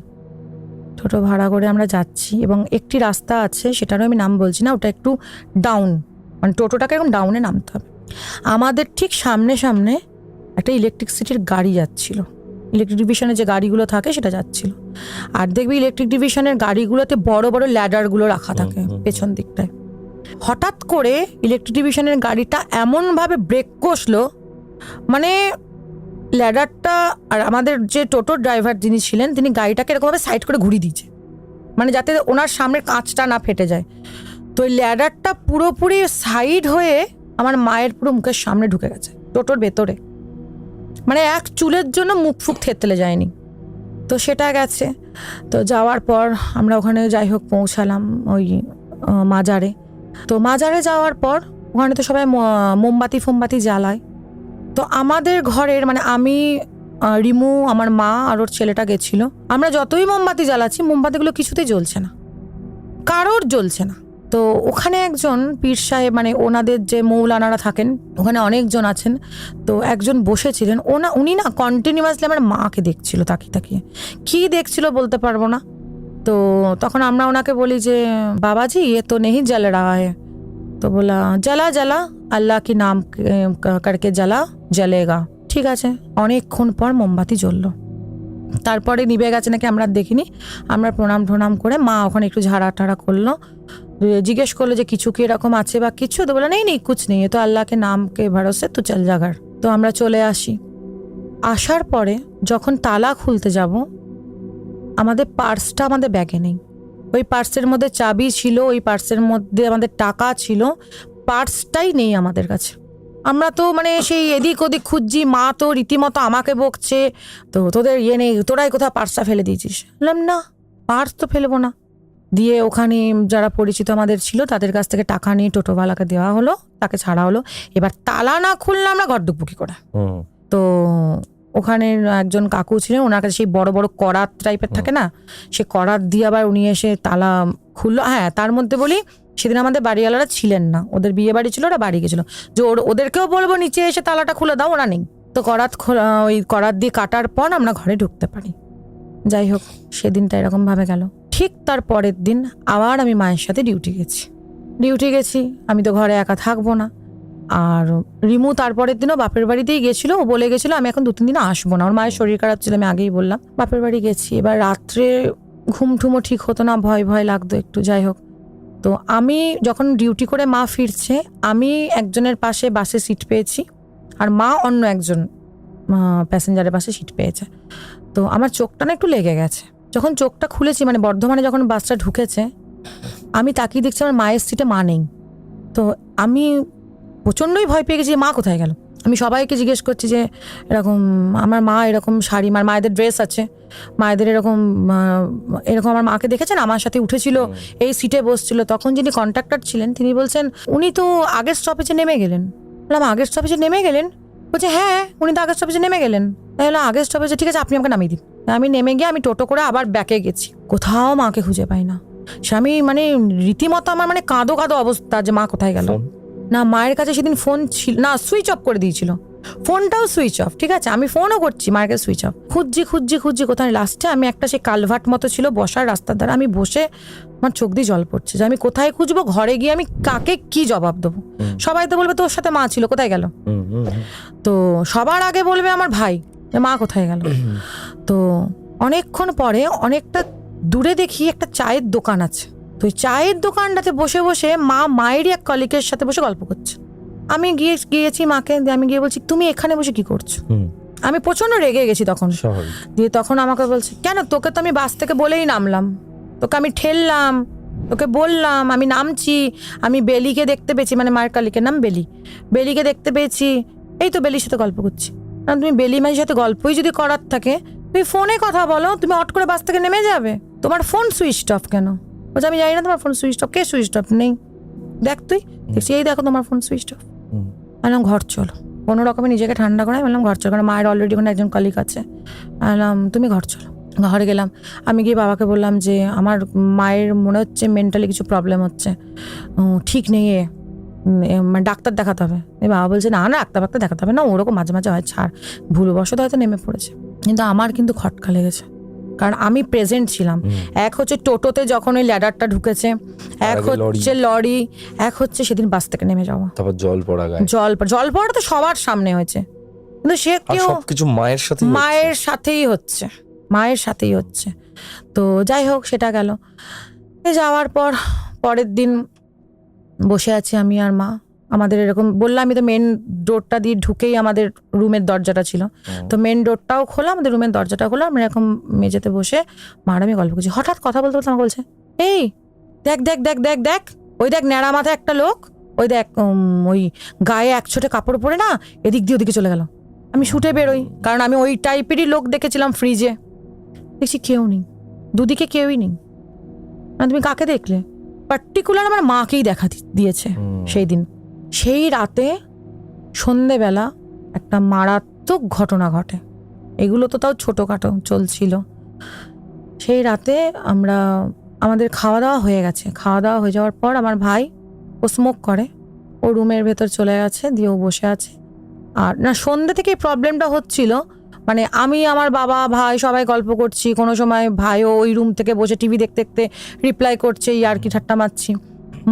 টোটো ভাড়া করে আমরা যাচ্ছি এবং একটি রাস্তা আছে, সেটারও আমি নাম বলছি না, ওটা একটু ডাউন, মানে টোটোটাকে এরকম ডাউনে নামতে হবে। আমাদের ঠিক সামনে সামনে একটা ইলেকট্রিসিটির গাড়ি যাচ্ছিল, ইলেকট্রিক ডিভিশনের যে গাড়িগুলো থাকে সেটা যাচ্ছিল। আর দেখবি ইলেকট্রিক ডিভিশনের গাড়িগুলোতে বড় বড় ল্যাডারগুলো রাখা থাকে পেছন দিকটায়। হঠাৎ করে ইলেকট্রিক ডিভিশনের গাড়িটা এমনভাবে ব্রেক কষলো, মানে ল্যাডারটা, আর আমাদের যে টোটোর ড্রাইভার যিনি ছিলেন তিনি গাড়িটাকে এরকমভাবে সাইড করে ঘুরিয়ে দিয়েছে, মানে যাতে ওনার সামনের কাঁচটা না ফেটে যায়। তো ওই ল্যাডারটা পুরোপুরি সাইড হয়ে আমার মায়ের পুরো মুখের সামনে ঢুকে গেছে টোটোর ভেতরে, মানে এক চুলের জন্য মুখ ফুক থেতলে যায়নি। তো সেটা গেছে। তো যাওয়ার পর আমরা ওখানে যাই হোক পৌঁছালাম ওই মাজারে। তো মাজারে যাওয়ার পর ওখানে তো সবাই মোমবাতি জ্বালায়। তো আমাদের ঘরের মানে আমি, রিমু, আমার মা আর ওর ছেলেটা গেছিল, আমরা যতই মোমবাতি জ্বালাচ্ছি মোমবাতিগুলো কিছুতেই জ্বলছে না, কারোর জ্বলছে না। তো ওখানে একজন পীর সাহেব, মানে ওনাদের যে মৌলানারা থাকেন ওখানে অনেকজন আছেন, তো একজন বসেছিলেন, উনি না কন্টিনিউয়াসলি আমার মাকে দেখছিল তাকিয়ে তাকিয়ে, কি দেখছিল বলতে পারবো না। তো তখন আমরা ওনাকে বলি যে বাবাজি এ তো নেই জ্বল রাহা হ্যায়। তো বলা জ্বালা জ্বালা আল্লাহ কি নাম করকে জ্বালা জ্বলেগা। ঠিক আছে, অনেকক্ষণ পর মোমবাতি জ্বললো, তারপরে নিভে গেছে নাকি আমরা দেখিনি। আমরা প্রণাম করে মা ওখানে একটু ঝাড়া টাড়া করলো, জিজ্ঞেস করলো যে কিছু কি এরকম আছে বা কিছু, তো বলে নেই কুছ নেই, তো আল্লাহকে নামকে ভরসে তো চল জাগার। তো আমরা চলে আসি। আসার পরে যখন তালা খুলতে যাব, আমাদের পার্সটা আমাদের ব্যাগে নেই, ওই পার্সের মধ্যে চাবি ছিল, ওই পার্সের মধ্যে আমাদের টাকা ছিল, পার্সটাই নেই আমাদের কাছে। আমরা তো মানে সেই এদিক ওদিক খুঁজছি, মা তো রীতিমতো আমাকে বকছে, তো তোদের ইয়ে নেই, তোরাই কোথাও পার্সটা ফেলে দিয়েছিস। বললাম না, পার্স তো ফেলবো না। দিয়ে ওখানে যারা পরিচিত আমাদের ছিল তাদের কাছ থেকে টাকা নিয়ে টোটোওয়ালাকে দেওয়া হলো, তাকে ছাড়া হলো। এবার তালা না খুললে আমরা ঘর ঢুকবো কি করে। তো ওখানে একজন কাকু ছিলেন, ওনার কাছে সেই বড় বড় করাত টাইপের থাকে না, সে করাত দিয়ে আবার উনি এসে তালা খুললো। হ্যাঁ, তার মধ্যে বলি সেদিন আমাদের বাড়িওয়ালারা ছিলেন না, ওদের বিয়ে বাড়ি ছিল, ওরা বাড়ি গেছিল, যে ওদেরকেও বলবো নিচে এসে তালাটা খুলে দাও, ওরা নেই। তো ওই করাত দিয়ে কাটার পর আমরা ঘরে ঢুকতে পারি। যাই হোক সেদিনটা এরকম ভাবে গেল। ঠিক তার পরের দিন আবার আমি মায়ের সাথে ডিউটি গেছি। আমি তো ঘরে একা থাকবো না। আর রিমু তারপরের দিনও বাপের বাড়িতেই গেছিল, ও বলে গেছিল আমি এখন 2-3 দিন আসবো না, ওর মায়ের শরীর খারাপ ছিল, আমি আগেই বললাম। বাপের বাড়ি গেছি, এবার রাত্রে ঘুমঠুমো ঠিক হতো না, ভয় লাগতো একটু। যাই হোক, তো আমি যখন ডিউটি করে মা ফিরছে, আমি একজনের পাশে বাসে সিট পেয়েছি আর মা অন্য একজন প্যাসেঞ্জারের পাশে সিট পেয়েছে। তো আমার চোখটা না একটু লেগে গেছে। যখন চোখটা খুলেছি, মানে বর্ধমানে যখন বাসটা ঢুকেছে, আমি তাকিয়ে দেখছি আমার মায়ের সিটে মা নেই। তো আমি প্রচণ্ডই ভয় পেয়ে গেছি, মা কোথায় গেল। আমি সবাইকে জিজ্ঞেস করছি যে এরকম আমার মা এরকম শাড়ি, আমার মায়েদের ড্রেস আছে, মায়েদের এরকম আমার মাকে দেখেছেন আমার সাথে উঠেছিল, এই সিটে বসছিল। তখন যিনি কন্ট্রাক্টর ছিলেন তিনি বলছেন উনি তো আগের স্টপেজে নেমে গেলেন। বললাম আগের স্টপেজে নেমে গেলেন? বলছে হ্যাঁ উনি তো আগের স্টপেজে নেমে গেলেন। তাই হলো আগের স্টপেজে, ঠিক আছে আপনি আমাকে নামিয়ে দিন। আমি নেমে গিয়ে আমি টোটো করে আবার ব্যাকে গেছি, কোথাও মাকে খুঁজে পাই না। সে আমি মানে রীতিমতো আমার মানে কাঁদো কাঁদো অবস্থা যে মা কোথায় গেল। না মায়ের কাছে সেদিন ফোন ছিল না, সুইচ অফ করে দিয়েছিল ফোনটাও, সুইচ অফ। ঠিক আছে আমি ফোনও করছি, মায়ের কাছে সুইচ অফ। খুঁজছি কোথায়। লাস্টে আমি একটা সেই কালভার্ট মতো ছিল বসার রাস্তার ধারে, আমি বসে আমার চোখ দিয়ে জল পড়ছে যে আমি কোথায় খুঁজবো, ঘরে গিয়ে আমি কাকে কি জবাব দেবো। সবাই তো বলবে তোর সাথে মা ছিল, কোথায় গেল। তো সবার আগে বলবে আমার ভাই মা কোথায় গেল। তো অনেকক্ষণ পরে অনেকটা দূরে দেখি একটা চায়ের দোকান আছে। তো ওই চায়ের দোকানটাতে বসে বসে মায়েরই এক কলিগের সাথে বসে গল্প করছে। আমি গিয়েছি মাকে, আমি গিয়ে বলছি তুমি এখানে বসে কি করছো। আমি প্রচন্ড রেগে গেছি তখন। দিয়ে তখন আমাকে বলছে কেন, তোকে তো আমি বাস থেকে বলেই নামলাম, তোকে আমি ঠেললাম, তোকে বললাম আমি নামছি, আমি বেলিকে দেখতে পেয়েছি, মানে মায়ের কালিকের নাম বেলি, বেলিকে দেখতে পেয়েছি, এই তো বেলির সাথে গল্প করছি। কারণ তুমি বেলি মাঝির সাথে গল্পই যদি করার থাকে তুমি ফোনে কথা বলো, তুমি অট করে বাস থেকে নেমে যাবে, তোমার ফোন সুইচ অফ কেন। বলছে আমি জানি না তোমার ফোন সুইচ অফ। কে সুইচ অফ নেই দেখ তুই। দেখছি এই দেখো তোমার ফোন সুইচ অফ। বললাম ঘর চলো, কোনো রকমে নিজেকে ঠান্ডা করে বললাম ঘর চলো, কারণ মায়ের অলরেডি কোনো একজন কলিগ আছে। বললাম তুমি ঘর চলো। ঘরে গেলাম, আমি গিয়ে বাবাকে বললাম যে আমার মায়ের মনে হচ্ছে মেন্টালি কিছু প্রবলেম হচ্ছে, ঠিক নেই, মানে ডাক্তার দেখাতে হবে। বাবা বলছে না না ডাক্তার দেখাতে হবে না, ওরকম মাঝে মাঝে হয়, ছাড়, ভুলবশত হয়তো নেমে পড়েছে। কিন্তু আমার কিন্তু খটকা লেগেছে, কারণ আমি প্রেজেন্ট ছিলাম। এক হচ্ছে টোটোতে যখন ওই ল্যাডারটা ঢুকেছে, এক হচ্ছে লরি, এক হচ্ছে সেদিন বাস থেকে নেমে যাওয়া, তারপর জল পড়া তো সবার সামনে হয়েছে, কিন্তু সে কেউ সবকিছু মায়ের সাথেই হচ্ছে। তো যাই হোক সেটা গেল। যাওয়ার পরের দিন বসে আছি আমি আর মা। আমাদের এরকম বললাম, আমি তো মেন ডোরটা দিয়ে ঢুকেই আমাদের রুমের দরজাটা ছিল, তো মেন ডোরটাও খোলা, আমাদের রুমের দরজাটা খোলা। আমরা এরকম মেঝেতে বসে মার আমি গল্প করছি। হঠাৎ কথা বলতে বলতে আমাকে বলছে এই দেখ দেখ দেখ দেখ দেখ ওই দেখ ন্যাড়া মাথায় একটা লোক, ওই দেখ ওই গায়ে এক ছোটে কাপড় পরে না এদিক দিয়ে ওদিকে চলে গেল। আমি ছুটে বেরোই, কারণ আমি ওই টাইপেরই লোক দেখেছিলাম ফ্রিজে। দেখছি কেউ নেই, দুদিকে কেউই নেই। তুমি কাকে দেখলে? পার্টিকুলার আমার মাকেই দেখা দিয়েছে সেই দিন। সেই রাতে সন্ধেবেলা একটা মারাত্মক ঘটনা ঘটে। এগুলো তো তাও ছোটোখাটো চলছিল। সেই রাতে আমাদের খাওয়া দাওয়া হয়ে গেছে। খাওয়া দাওয়া হয়ে যাওয়ার পর আমার ভাই, ও স্মোক করে, ও রুমের ভেতর চলে গেছে, দিয়ে ও বসে আছে। আর না সন্ধ্যে থেকে প্রবলেমটা হচ্ছিল, মানে আমি আমার বাবা ভাই সবাই গল্প করছি, কোনো সময় ভাইও ওই রুম থেকে বসে টিভি দেখতে দেখতে রিপ্লাই করছে, আর কি ঠাট্টা মারছি।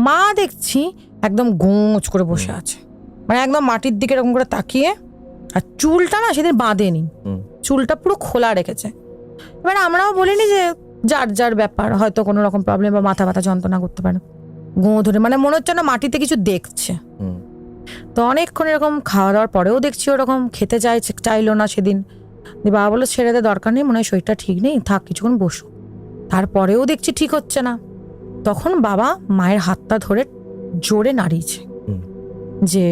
মা দেখছি একদম গোঁচ করে বসে আছে, মানে একদম মাটির দিকে এরকম করে তাকিয়ে, আর চুলটা না সেদিন বাঁধেনি, চুলটা পুরো খোলা রেখেছে। এবার আমরাও বলিনি যে যার যার ব্যাপার, হয়তো কোনো রকম প্রবলেম বা মাথা ব্যথা যন্ত্রণা করতে পারে, গোঁ ধরে, মানে মনে হচ্ছে না মাটিতে কিছু দেখছে। তো অনেকক্ষণ এরকম খাওয়া দাওয়ার পরেও দেখছি ওরকম খেতে চাইলো না সেদিন। বাবা বললো ছেড়ে দে, দরকার নেই, মনে হয় শরীরটা ঠিক নেই, থাক কিছুক্ষণ বসো। তারপরেও দেখছি ঠিক হচ্ছে না। তখন বাবা মায়ের হাতটা ধরে জোরে নাড়িয়েছে যে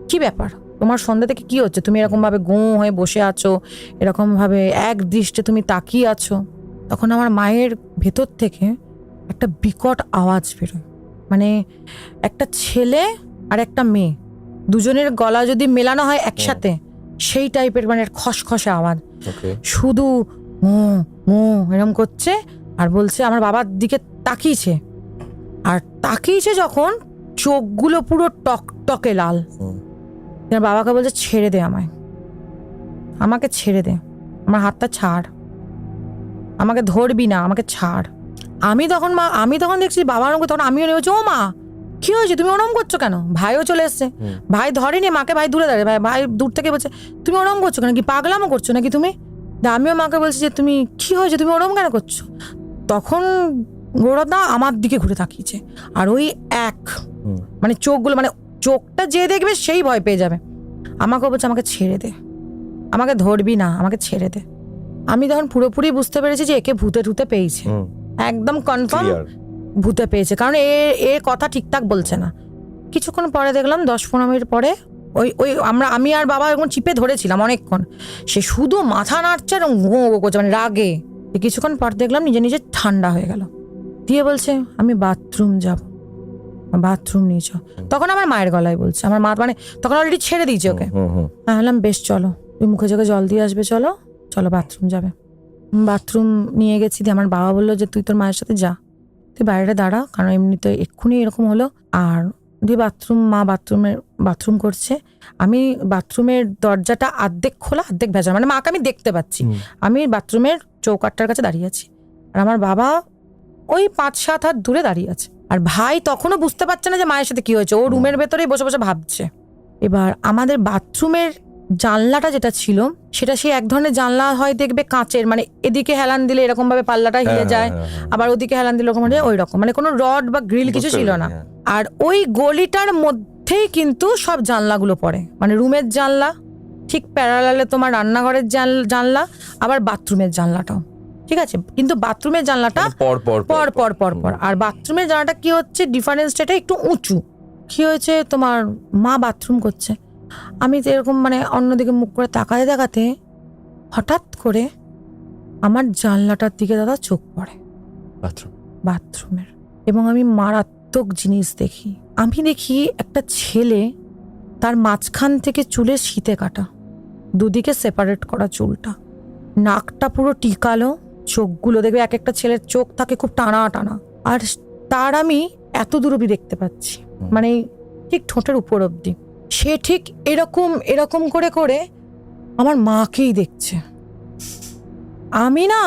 কি ব্যাপার, তোমার সন্ধ্যা থেকে কি হচ্ছে, তুমি এরকম ভাবে গোঁ হয়ে বসে আছো, এরকম ভাবে এক দৃষ্টে তুমি তাকিয়ে আছো। তখন আমার মায়ের ভেতর থেকে একটা বিকট আওয়াজ বেরোয়, মানে একটা ছেলে আর একটা মেয়ে, দুজনের গলা যদি মেলানো হয় একসাথে, সেই টাইপের মানে খসখসে আওয়াজ, শুধু এরকম করছে। আর বলছে, আমার বাবার দিকে তাকিয়েছে, আর তাকিয়েছে যখন চোখগুলো পুরো টকটকে লাল। বাবাকে বলছে ছেড়ে দে আমাকে ছেড়ে দে, আমার হাতটা ছাড়, আমাকে ধরবি না, আমাকে ছাড়। আমি তখন দেখছি বাবার ওরকম, তখন আমিও নেমেছি, ও মা কি হয়েছে, তুমি ওরম করছো কেন? ভাইও চলে এসছে, ভাই ধরেনি মাকে, ভাই দূরে দাঁড়িয়ে, ভাই দূর থেকে বলছে তুমি ওরম করছো কেন, কি পাগলামো করছো নাকি তুমি? আমিও মাকে বলছি যে তুমি কি হয়েছে, তুমি ওরম কেন করছো? তখন গৌরবদা আমার দিকে ঘুরে তাকিয়েছে, আর ওই মানে চোখগুলো, মানে চোখটা যে দেখবে সেই ভয় পেয়ে যাবে। আমাকে বলছে আমাকে ছেড়ে দে, আমাকে ধরবি না, আমাকে ছেড়ে দে। আমি তখন পুরোপুরি বুঝতে পেরেছি যে একে ভূতে পেয়েছে, একদম কনফার্ম ভূতে পেয়েছে, কারণ এর কথা ঠিকঠাক বলছে না। কিছুক্ষণ পরে দেখলাম 10-15 মিনিট পরে ওই আমি আর বাবা এরকম চিপে ধরেছিলাম অনেকক্ষণ, সে শুধু মাথা নাড়ছে আর গো গো করছে মানে রাগে। কিছুক্ষণ পর দেখলাম নিজে নিজে ঠান্ডা হয়ে গেল, দিয়ে বলছে আমি বাথরুম যাব, বাথরুম নিয়ে যাও। তখন আমার মায়ের গলায় বলছে, আমার মা মানে তখন অলরেডি ছেড়ে দিয়েছে ওকে। আমি বললাম বেশ চলো, তুই মুখে চোখে জল দিয়ে আসবে, চলো চলো বাথরুম যাবে। বাথরুম নিয়ে গেছি, দিয়ে আমার বাবা বললো যে তুই তোর মায়ের সাথে যা, তুই বাইরে দাঁড়া, কারণ এমনিতে এক্ষুনি এরকম হলো। আর দিয়ে মা বাথরুম করছে, আমি বাথরুমের দরজাটা অর্ধেক খোলা অর্ধেক ভেজা, মানে মাকে আমি দেখতে পাচ্ছি, আমি বাথরুমের চৌকাঠটার কাছে দাঁড়িয়ে আছি, আর আমার বাবা ওই 5-7 হাত দূরে দাঁড়িয়ে আছে। আর ভাই তখনও বুঝতে পারছে না যে মায়ের সাথে কি হয়েছে, ও রুমের ভেতরেই বসে বসে ভাবছে। এবার আমাদের বাথরুমের জানলাটা যেটা ছিল সেটা সেই এক ধরনের জানলা হয় দেখবে কাঁচের, মানে এদিকে হেলান দিলে এরকম ভাবে পাল্লাটা হিলে যায়, আবার ওদিকে হেলান দিলে ওরকম ওই রকম, মানে কোনো রড বা গ্রিল কিছু ছিল না। আর ওই গলিটার মধ্যেই কিন্তু সব জানলাগুলো পড়ে, মানে রুমের জানলা ঠিক প্যারালালে তোমার রান্নাঘরের জানলা, আবার বাথরুমের জানলাটাও, ঠিক আছে। কিন্তু বাথরুমের জানলাটা পর আর বাথরুমের জানলাটা কি হচ্ছে ডিফারেন্সটা একটু উঁচু। কি হয়েছে, তোমার মা বাথরুম করছে, আমি তো এরকম মানে অন্যদিকে মুখ করে তাকাতে হঠাৎ করে আমার জানলাটার দিকে দাদা চোখ পড়ে বাথরুমের, এবং আমি মারাত্মক জিনিস দেখি। আমি দেখি একটা ছেলে, তার মাঝখান থেকে চুলের শীতে কাটা, দুদিকে সেপারেট করা চুলটা, নাকটা পুরো টিকালো, চোখগুলো দেখবে এক একটা ছেলের চোখ থাকে খুব টানা টানা, আর তার আমি এত দূর অব্দি দেখতে পাচ্ছি, মানে ঠিক ঠোঁটের উপর অব্দি। সে ঠিক এরকম করে আমার মাকেই দেখছে। আমি না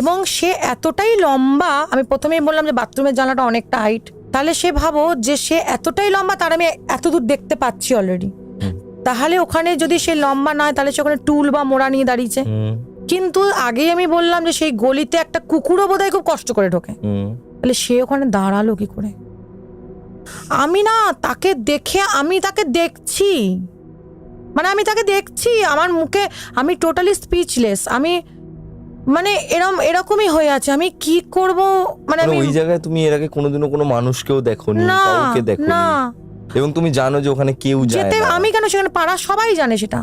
এবং সে এতটাই লম্বা, আমি প্রথমেই বললাম যে বাথরুমের জানলাটা অনেকটা হাইট, তাহলে সে ভাবো যে সে এতটাই লম্বা, তার আমি এত দূর দেখতে পাচ্ছি অলরেডি, তাহলে ওখানে যদি সে লম্বা নয় তাহলে সে ওখানে টুল বা মোড়া নিয়ে দাঁড়িয়েছে। কিন্তু আগেই আমি বললাম যে সেই গলিতে একটা কুকুরও বোধহয় খুব কষ্ট করে ঢোকে, তাহলে সে ওখানে দাঁড়ালো কি করে? আমি না তাকে দেখে, আমি তাকে দেখছি, মানে আমি তাকে দেখছি, আমার মুখে আমি টোটালি স্পিচলেস, আমি মানে এরকমই হয়ে আছে, আমি কি করব। মানে ওই জায়গায় তুমি এর আগে কোনোদিনও কোনো মানুষকেও দেখোনি, কাউকে দেখোনি, এবং তুমি জানো যে ওখানে কেউ যায় না। আমি কেন, সেখানে পাড়া সবাই জানে সেটা,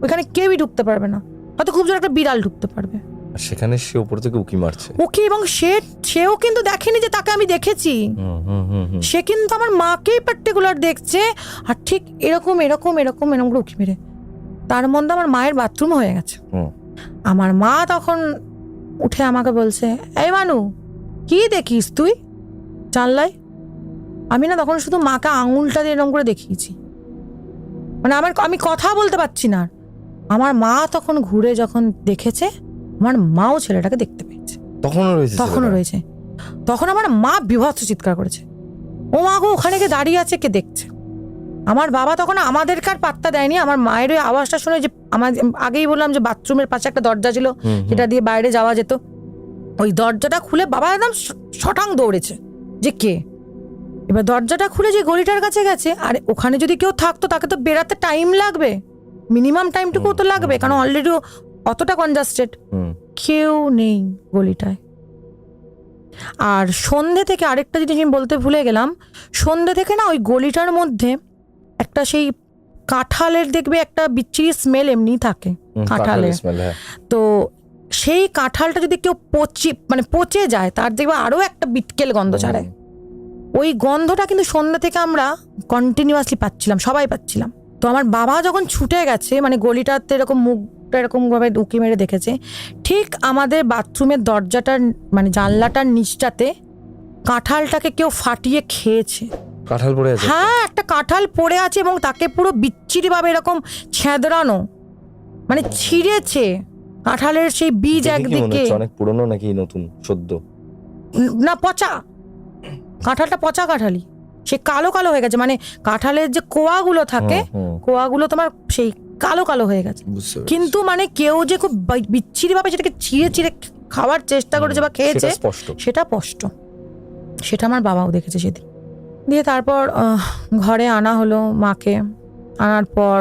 ওইখানে কেউই ঢুকতে পারবে না, হয়তো খুব জোর একটা বিড়াল ঢুকতে পারবে। সেখানে সে উপর থেকে উকি মারছে, এবং সেও কিন্তু দেখেনি যে তাকে আমি দেখেছি, সে কিন্তু আমার মাকেই পার্টিকুলার দেখছে, আর ঠিক এরকম করে উকি মেরে, তার মধ্যে আমার মায়ের বাথরুম হয়ে গেছে। আমার মা তখন উঠে আমাকে বলছে, এই মানু কি দেখিস তুই জানলায়? আমি না তখন শুধু মাকে আঙুলটা দিয়ে এরকম করে দেখিয়েছি, মানে আমি কথা বলতে পারছি না। আমার মা তখন ঘুরে যখন দেখেছে, আমার মাও ছেলেটাকে দেখতে পেয়েছে, তখনও রয়েছে। তখন আমার মা বিভৎস চিৎকার করেছে, ও মা গো ওখানে কে দাঁড়িয়ে আছে, কে দেখছে। আমার বাবা তখন আমাদেরকে আর পাত্তা দেয়নি, আমার মায়ের ওই আওয়াজটা শুনে, যে আমার আগেই বললাম যে বাথরুমের পাশে একটা দরজা ছিল যেটা দিয়ে বাইরে যাওয়া যেত, ওই দরজাটা খুলে বাবা একদম শটাং দৌড়েছে যে কে। এবার দরজাটা খুলে যে গলিটার কাছে গেছে, আর ওখানে যদি কেউ থাকতো তাকে তো বেরাতে টাইম লাগবে, মিনিমাম টাইমটুকু তো লাগবে, কারণ অলরেডি অতটা কনজাস্টেড, কেউ নেই গলিটায়। আর সন্ধ্যে থেকে আরেকটা জিনিস আমি বলতে ভুলে গেলাম, সন্ধ্যে থেকে না ওই গলিটার মধ্যে একটা সেই কাঁঠালের দেখবে একটা বিচ্ছিরি স্মেল এমনি থাকে কাঁঠালের, তো সেই কাঁঠালটা যদি কেউ পচে যায়, তার দেখবে আরো একটা বিটকেল গন্ধ ছাড়ে। ওই গন্ধটা কিন্তু সন্ধ্যা থেকে আমরা কন্টিনিউয়াসলি পাচ্ছিলাম, সবাই পাচ্ছিলাম। তো আমার বাবা যখন ছুটে গেছে, মানে গলিটাতে এরকম মুখটা এরকম ভাবে উঁকি মেরে দেখেছে, ঠিক আমাদের বাথরুমের দরজাটার মানে জানলাটার নিচটাতে কাঁঠালটাকে কেউ ফাটিয়ে খেয়েছে। কাঁঠাল পড়ে আছে? হ্যাঁ, একটা কাঁঠাল পড়ে আছে, এবং তাকে পুরো বিচ্ছিরি ভাবে এরকম ছেঁদড়ানো, মানে ছিঁড়েছে কাঁঠালের সেই বীজ একদিকে। অনেক পুরনো নাকি নতুন? সদ্য না, পচা কাঁঠালটা, পচা কাঁঠালি, সে কালো হয়ে গেছে, মানে কাঁঠালের যে কোয়াগুলো থাকে, কোয়াগুলো তোমার সেই কালো হয়ে গেছে। কিন্তু মানে কেউ যে খুব বিচ্ছিরি ভাবে সেটাকে ছিঁড়ে খাওয়ার চেষ্টা করেছে বা খেয়েছে, সেটা স্পষ্ট, সেটা আমার বাবাও দেখেছে সেদিন। দিয়ে তারপর ঘরে আনা হলো মাকে, আনার পর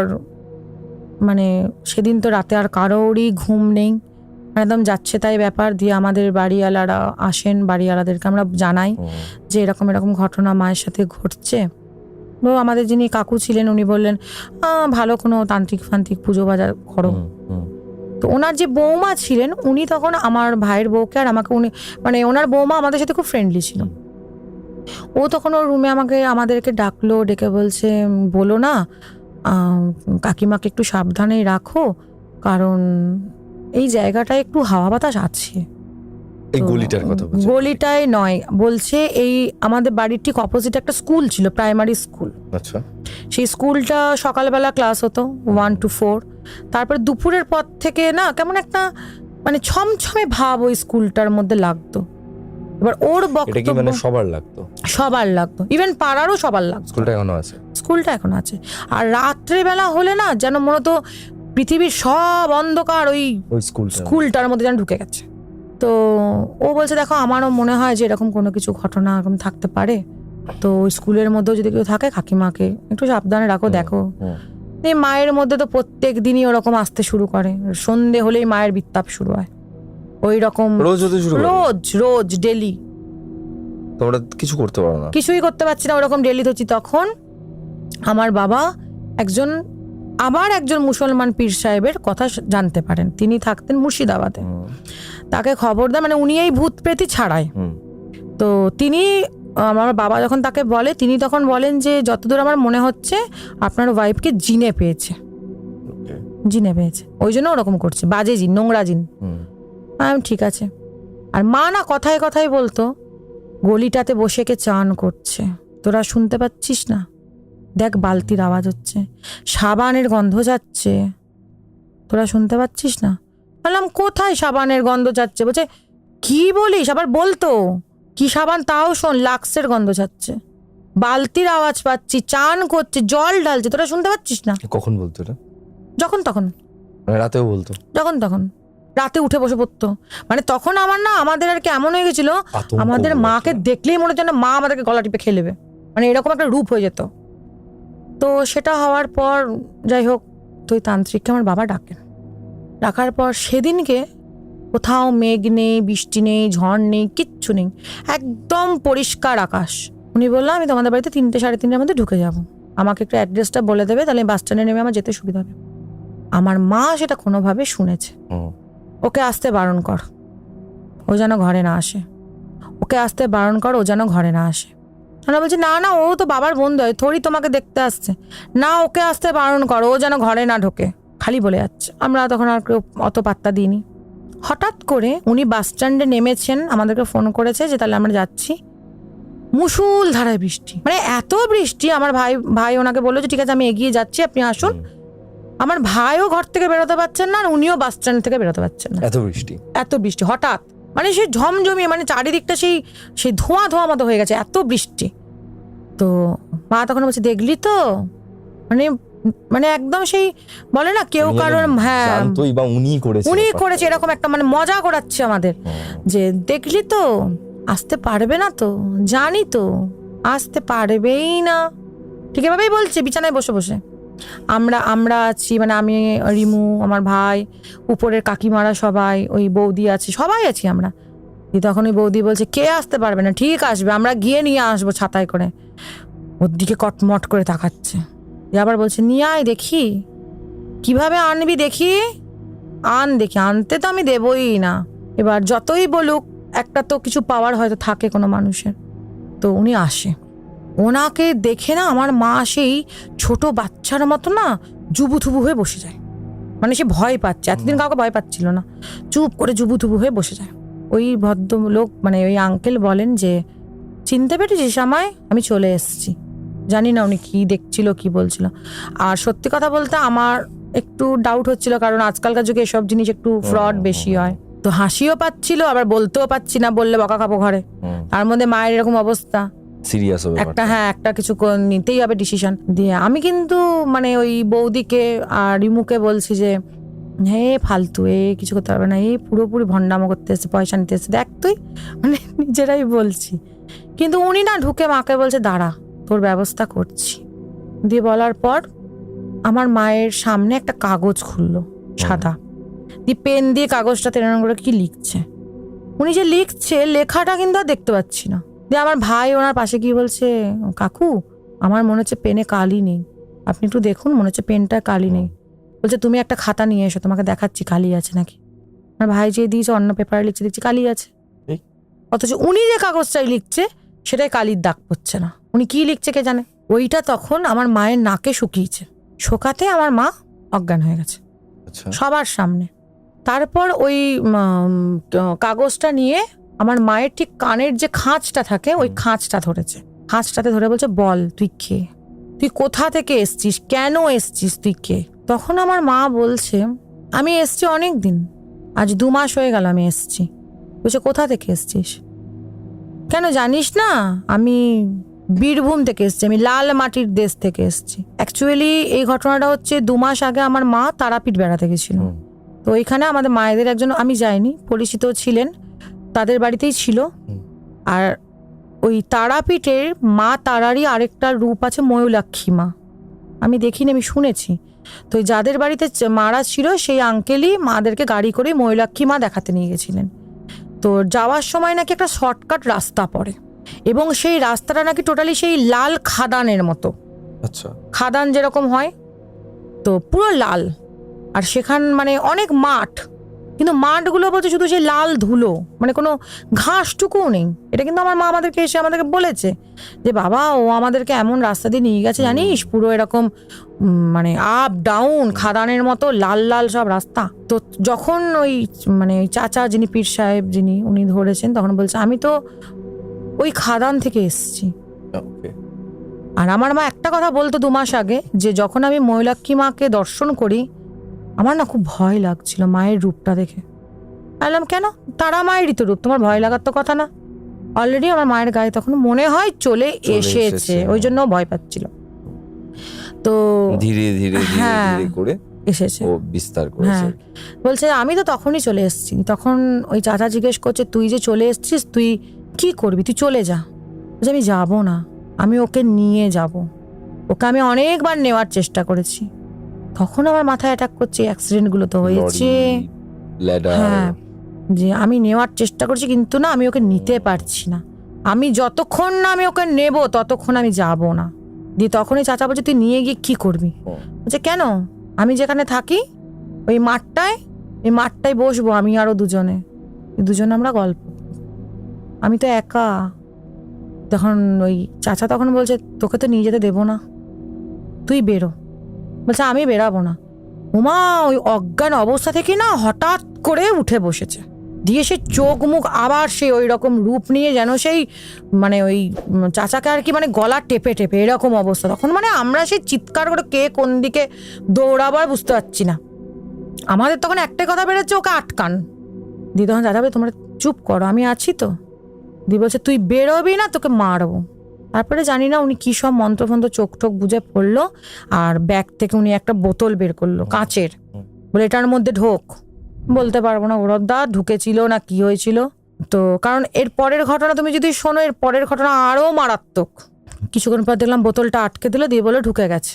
মানে সেদিন তো রাতে আর কারোরই ঘুম নেই, একদম যাচ্ছে তাই ব্যাপার। দিয়ে আমাদের বাড়িওয়ালারা আসেন, বাড়িওয়ালাদেরকে আমরা জানাই যে এরকম ঘটনা মায়ের সাথে ঘটছে। তো আমাদের যিনি কাকু ছিলেন উনি বললেন ভালো কোনো তান্ত্রিক ফান্ত্রিক পুজো বাজার করো। তো ওনার যে বৌমা ছিলেন উনি তখন আমার ভাইয়ের বউকে আর আমাকে উনি মানে ওনার বৌমা আমাদের সাথে খুব ফ্রেন্ডলি ছিল। ও তখন ওর রুমে আমাদেরকে ডাকলো, ডেকে বলছে বলো না কাকিমাকে একটু সাবধানেই রাখো, কারণ এই জায়গাটায় একটু হাওয়া বাতাস আছে। এই গলিটার কথা বলছে? গলিটায় নয়, বলছে এই আমাদের বাড়ির ঠিক অপোজিট একটা স্কুল ছিল, প্রাইমারি স্কুল। আচ্ছা। সেই স্কুলটা সকালবেলা ক্লাস হতো 1 to 4, তারপর দুপুরের পর থেকে না কেমন একটা মানে ছমছমে ভাব ওই স্কুলটার মধ্যে লাগতো। এবার ওর বক্তব্য মানে সবার লাগতো, ইভেন পাড়ারও সবার লাগতো। স্কুলটা এখনো আছে। আর রাত্রেবেলা হলে না যেন মনে হতো পৃথিবীর সব অন্ধকার ওই স্কুলটার মধ্যে যেন ঢুকে গেছে। তো ও বলছে দেখো আমারও মনে হয় যে এরকম কোনো কিছু ঘটনা এরকম থাকতে পারে, তো ওই স্কুলের মধ্যেও যদি কেউ থাকে কাকিমাকে একটু সাবধানে রাখো, দেখো। এই মায়ের মধ্যে তো প্রত্যেক দিনই ওরকম আসতে শুরু করে, সন্ধে হলেই মায়ের বিত্তাপ শুরু হয় ওই রকম, রোজ ডেলি। তোমরা কিছু করতে পারো না? কিছুই করতে পারছি না, ওরকম ডেলি হচ্ছি। তখন আমার বাবা একজন মুসলমান পীর সাহেবের কথা জানতে পারেন, তিনি থাকতেন মুর্শিদাবাদে। তাকে খবর দেয়, মানে উনি এই ভূত প্রেতী ছাড়ায়। তো তিনি আমার বাবা যখন তাকে বলে, তিনি তখন বলেন যে যতদূর আমার মনে হচ্ছে আপনার ওয়াইফকে জিনে পেয়েছে, ওই জন্য ওরকম করছে, বাজে জিন, নোংরা জিন। ঠিক আছে। আর মা না কথায় কথায় বলতো গলিটাতে বসে কে চান করছে, তোরা শুনতে পাচ্ছিস না? দেখ বালতির আওয়াজ হচ্ছে, সাবানের গন্ধ যাচ্ছে, তোরা শুনতে পাচ্ছিস না? বললাম কোথায় সাবানের গন্ধ যাচ্ছে? বলছে কি বলিস? আবার বলতো কি সাবান তাও শোন, লাক্সের গন্ধ যাচ্ছে, বালতির আওয়াজ পাচ্ছি, চান করছে, জল ঢালছে, তোরা শুনতে পাচ্ছিস না? কখন বলতো এটা? যখন তখন, রাতেও বলতো? যখন তখন, রাতে উঠে বসে পড়তো। মানে তখন আমাদের আর কি এমন হয়ে গেছিল, আমাদের মাকে দেখলেই মনে হচ্ছে না মা আমাদেরকে গলা টিপে খেয়ে নেবে, মানে এরকম একটা রূপ হয়ে যেত। তো সেটা হওয়ার পর যাই হোক, তো ওই তান্ত্রিককে আমার বাবা ডাকার পর সেদিনকে কোথাও মেঘ নেই, বৃষ্টি নেই, ঝড় নেই, কিচ্ছু নেই, একদম পরিষ্কার আকাশ। উনি বললো আমি তোমাদের বাড়িতে 3টে 3:30টার মধ্যে ঢুকে যাব, আমাকে একটু অ্যাড্রেসটা বলে দেবে, তাহলে বাস স্ট্যান্ডে নেমে আমার যেতে সুবিধা হবে। আমার মা সেটা কোনোভাবে শুনেছে, ওকে আসতে বারণ কর, ও যেন ঘরে না আসে, ওকে আসতে বারণ কর, ও যেন ঘরে না আসে। আমরা বলছি না ও তো বাবার বন্ধু হয়, থোড়ি তোমাকে দেখতে আসছে, না ওকে আসতে বারণ কর, ও যেন ঘরে না ঢোকে, খালি বলে যাচ্ছে। আমরা তখন আর কেউ অত পাত্তা দিইনি। হঠাৎ করে উনি বাস স্ট্যান্ডে নেমেছেন, আমাদেরকে ফোন করেছে যে তাহলে আমরা যাচ্ছি। মুষুল ধারায় বৃষ্টি, মানে এত বৃষ্টি, আমার ভাই ওনাকে বললো যে ঠিক আছে আমি এগিয়ে যাচ্ছি, আপনি আসুন। আমার ভাইও ঘর থেকে বেরোতে পারছেন না, আর উনিও বাস স্ট্যান্ড থেকে বেরোতে পারছেন না, এত বৃষ্টি হঠাৎ, মানে সেই ঝমঝমিয়ে, মানে চারিদিকটা সেই ধোঁয়া মতো হয়ে গেছে, এত বৃষ্টি। তো মা তখন বলছে দেখলি তো, মানে একদম সেই বলে না কেউ কারোর, হ্যাঁ উনি করেছে এরকম একটা, মানে মজা করাচ্ছে আমাদের, যে দেখলি তো আসতে পারবে না, তো জানি তো আসতে পারবেই না, ঠিক এভাবেই বলছে বিছানায় বসে বসে। আমরা আছি, মানে আমি, রিমু, আমার ভাই, উপরের কাকিমারা সবাই, ওই বৌদি আছে, সবাই আছি আমরা। তখন ওই বৌদি বলছে কে আসতে পারবে না, ঠিক আসবে, আমরা গিয়ে নিয়ে আসবো ছাতায় করে। ওর দিকে কটমট করে তাকাচ্ছে, আবার বলছে নিয়ে আয় দেখি, কিভাবে আনবি দেখি, আনতে তো আমি দেবই না। এবার যতই বলুক একটা তো কিছু পাওয়ার হয়তো থাকে কোনো মানুষের। তো উনি আসে, ওনাকে দেখে না আমার মা সেই ছোট বাচ্চার মতো না জুবুথুবু হয়ে বসে যায়, মানে সে ভয় পাচ্ছে, এতদিন কাউকে ভয় পাচ্ছিল না, চুপ করে জুবুথুবু হয়ে বসে যায়। ওই ভদ্রলোক, মানে ওই আঙ্কেল বলেন যে চিনতে পেরেছিস আমায়, আমি চলে এসেছি। জানি না উনি কি দেখছিল, কি বলছিল। আর সত্যি কথা বলতে আমার একটু ডাউট হচ্ছিল, কারণ আজকালকার যুগে এসব জিনিস একটু ফ্রড বেশি হয়। তো হাসিও পাচ্ছিল, আবার বলতেও পাচ্ছি না, বললে বকা খাবো ঘরে। তার মধ্যে মায়ের এরকম অবস্থা, সিরিয়াস একটা কিছু নিতেই হবে ডিসিশন দিয়ে। আমি কিন্তু মানে ওই বৌদিকে আর রিমুকে বলছি যে হে ফালতু, কিছু করতে পারবে না, পুরোপুরি ভণ্ডামো করতে এসছে, পয়সা নিতে এসছে, দেখ তুই, মানে নিজেরাই বলছি। কিন্তু উনি না ঢুকে মাকে বলছে দাঁড়া তোর ব্যবস্থা করছি, দিয়ে বলার পর আমার মায়ের সামনে একটা কাগজ খুললো সাদা, দিয়ে পেন দিয়ে কাগজটা তেড়ানো করে কি লিখছে। উনি যে লিখছে লেখাটা কিন্তু আর দেখতে পাচ্ছি না। দিয়ে আমার ভাই ওনার পাশে গিয়ে বলছে কাকু আমার মনে হচ্ছে পেনে কালি নেই, আপনি একটু দেখুন, মনে হচ্ছে পেনটা কালি নেই। বলছে তুমি একটা খাতা নিয়ে এসো, তোমাকে দেখাচ্ছি কালি আছে নাকি। আমার ভাই যে দিয়েছে অন্য পেপারে লিখছে, দেখছি কালি আছে। অথচ উনি যে কাগজটাই লিখছে সেটাই কালির দাগ পড়ছে না। উনি কি লিখছে কে জানে। ওইটা তখন আমার মায়ের নাকে শুকিয়েছে, শোকাতে আমার মা অজ্ঞান হয়ে গেছে সবার সামনে। তারপর ওই কাগজটা নিয়ে আমার মায়ের ঠিক কানের যে খাঁচটা থাকে ওই খাঁচটা ধরেছে, খাঁচটাতে ধরে বলছে বল তুই কে, তুই কোথা থেকে এসছিস, কেন এসছিস, তুই কে। তখন আমার মা বলছে আমি এসছি অনেক দিন, আজ 2 মাস হয়ে গেল আমি এসছি। বলছে কোথা থেকে এসছিস, কেন জানিস না আমি বীরভূম থেকে এসছি, আমি লাল মাটির দেশ থেকে এসছি। অ্যাকচুয়ালি এই ঘটনাটা হচ্ছে 2 মাস আগে আমার মা তারাপীঠ বেড়াতে গেছিল। তো ওইখানে আমাদের মায়েদের একজন, আমি যাইনি, পরিচিত ছিলেন, তাদের বাড়িতেই ছিল। আর ওই তারাপীঠের মা তারারই আরেকটা রূপ আছে ময়ূলাক্ষী মা, আমি দেখিনি, আমি শুনেছি। তো যাদের বাড়িতে মারা ছিল সেই আঙ্কেলই মাদেরকে গাড়ি করে ময়ূলাক্ষী মা দেখাতে নিয়ে গেছিলেন। তো যাওয়ার সময় নাকি একটা শর্টকাট রাস্তা পড়ে এবং সেই রাস্তাটা নাকি টোটালি সেই লাল খাদানের মতো। আচ্ছা, খাদান যেরকম হয় তো পুরো লাল, আর সেখান মানে অনেক মাঠ, কিন্তু মাঠগুলো বলছে শুধু সেই লাল ধুলো, মানে কোনো ঘাসটুকুও নেই। এটা কিন্তু আমার মা আমাদেরকে এসে আমাদেরকে বলেছে যে বাবা ও আমাদেরকে এমন রাস্তা দিয়ে নিয়ে গেছে জানিস, পুরো এরকম মানে আপ ডাউন খাদানের মতো লাল লাল সব রাস্তা। তো যখন ওই মানে চাচা যিনি পীর সাহেব যিনি উনি ধরেছেন, তখন বলছে আমি তো ওই খাদান থেকে এসছি। আর আমার মা একটা কথা বলতো 2 মাস আগে, যে যখন আমি ময়ূলাক্ষী মাকে দর্শন করি আমার না খুব ভয় লাগছিল মায়ের রূপটা দেখে। বললাম কেন, তারা মায়েরই তো রূপ, তোমার ভয় লাগার তো কথা না। অলরেডি আমার মায়ের গায়ে তখন মনে হয় চলে এসেছে, ওই জন্য ভয় পাচ্ছিল। তো ধীরে ধীরে ধীরে করে এসেছে, ও বিস্তার করেছে। বলছে আমি তো তখনই চলে এসেছি। তখন ওই চাচা জিজ্ঞেস করছে তুই যে চলে এসেছিস তুই কি করবি, তুই চলে যা। বলছে আমি যাবো না, আমি ওকে নিয়ে যাব, ওকে আমি অনেকবার নেওয়ার চেষ্টা করেছি। তখন আমার মাথায় অ্যাটাক করছে, অ্যাক্সিডেন্টগুলো তো হয়েছে, হ্যাঁ, যে আমি নেওয়ার চেষ্টা করছি কিন্তু না আমি ওকে নিতে পারছি না, আমি যতক্ষণ না আমি ওকে নেব ততক্ষণ আমি যাব না। দিয়ে তখনই চাচা বলছে তুই নিয়ে গিয়ে কি করবি। বলছে কেন, আমি যেখানে থাকি ওই মাঠটায় বসবো, আমি আরো দুজনে আমরা গল্প, আমি তো একা। তখন ওই চাচা তখন বলছে তোকে তো নিয়ে যেতে দেবো না, তুই বেরো। বলছে আমি বেরাবো না। উমা ওই অজ্ঞান অবস্থা থেকে না হঠাৎ করে উঠে বসেছে, দিয়ে সে চোখ মুখ আবার সে ওই রকম রূপ নিয়ে যেন সেই মানে ওই চাচাকে আর কি মানে গলা টেপে টেপে এরকম অবস্থা। তখন মানে আমরা সেই চিৎকার করে কে কোন দিকে দৌড়াবার বুঝতে পারছি না। আমাদের তখন একটাই কথা বেরোচ্ছে ওকে আটকান। দিয়ে তখন চাচা বলে তোমরা চুপ করো, আমি আছি তো। দিয়ে বলছে তুই বেরোবি না, তোকে মারবো। তারপরে জানি না উনি কি সব মন্ত্রফন্ত্র চোখ টোক বুঝে পড়লো, আর ব্যাগ থেকে উনি একটা বোতল বের করলো কাঁচের, বলে এটার মধ্যে ঢোক। বলতে পারবো না ওরদা ঢুকেছিল না কি হয়েছিল। তো কারণ এর পরের ঘটনা তুমি যদি শোনো, এর পরের ঘটনা আরো মারাত্মক। কিছুক্ষণ পর দেখলাম বোতলটা আটকে দিল, দিয়ে বলে ঢুকে গেছে,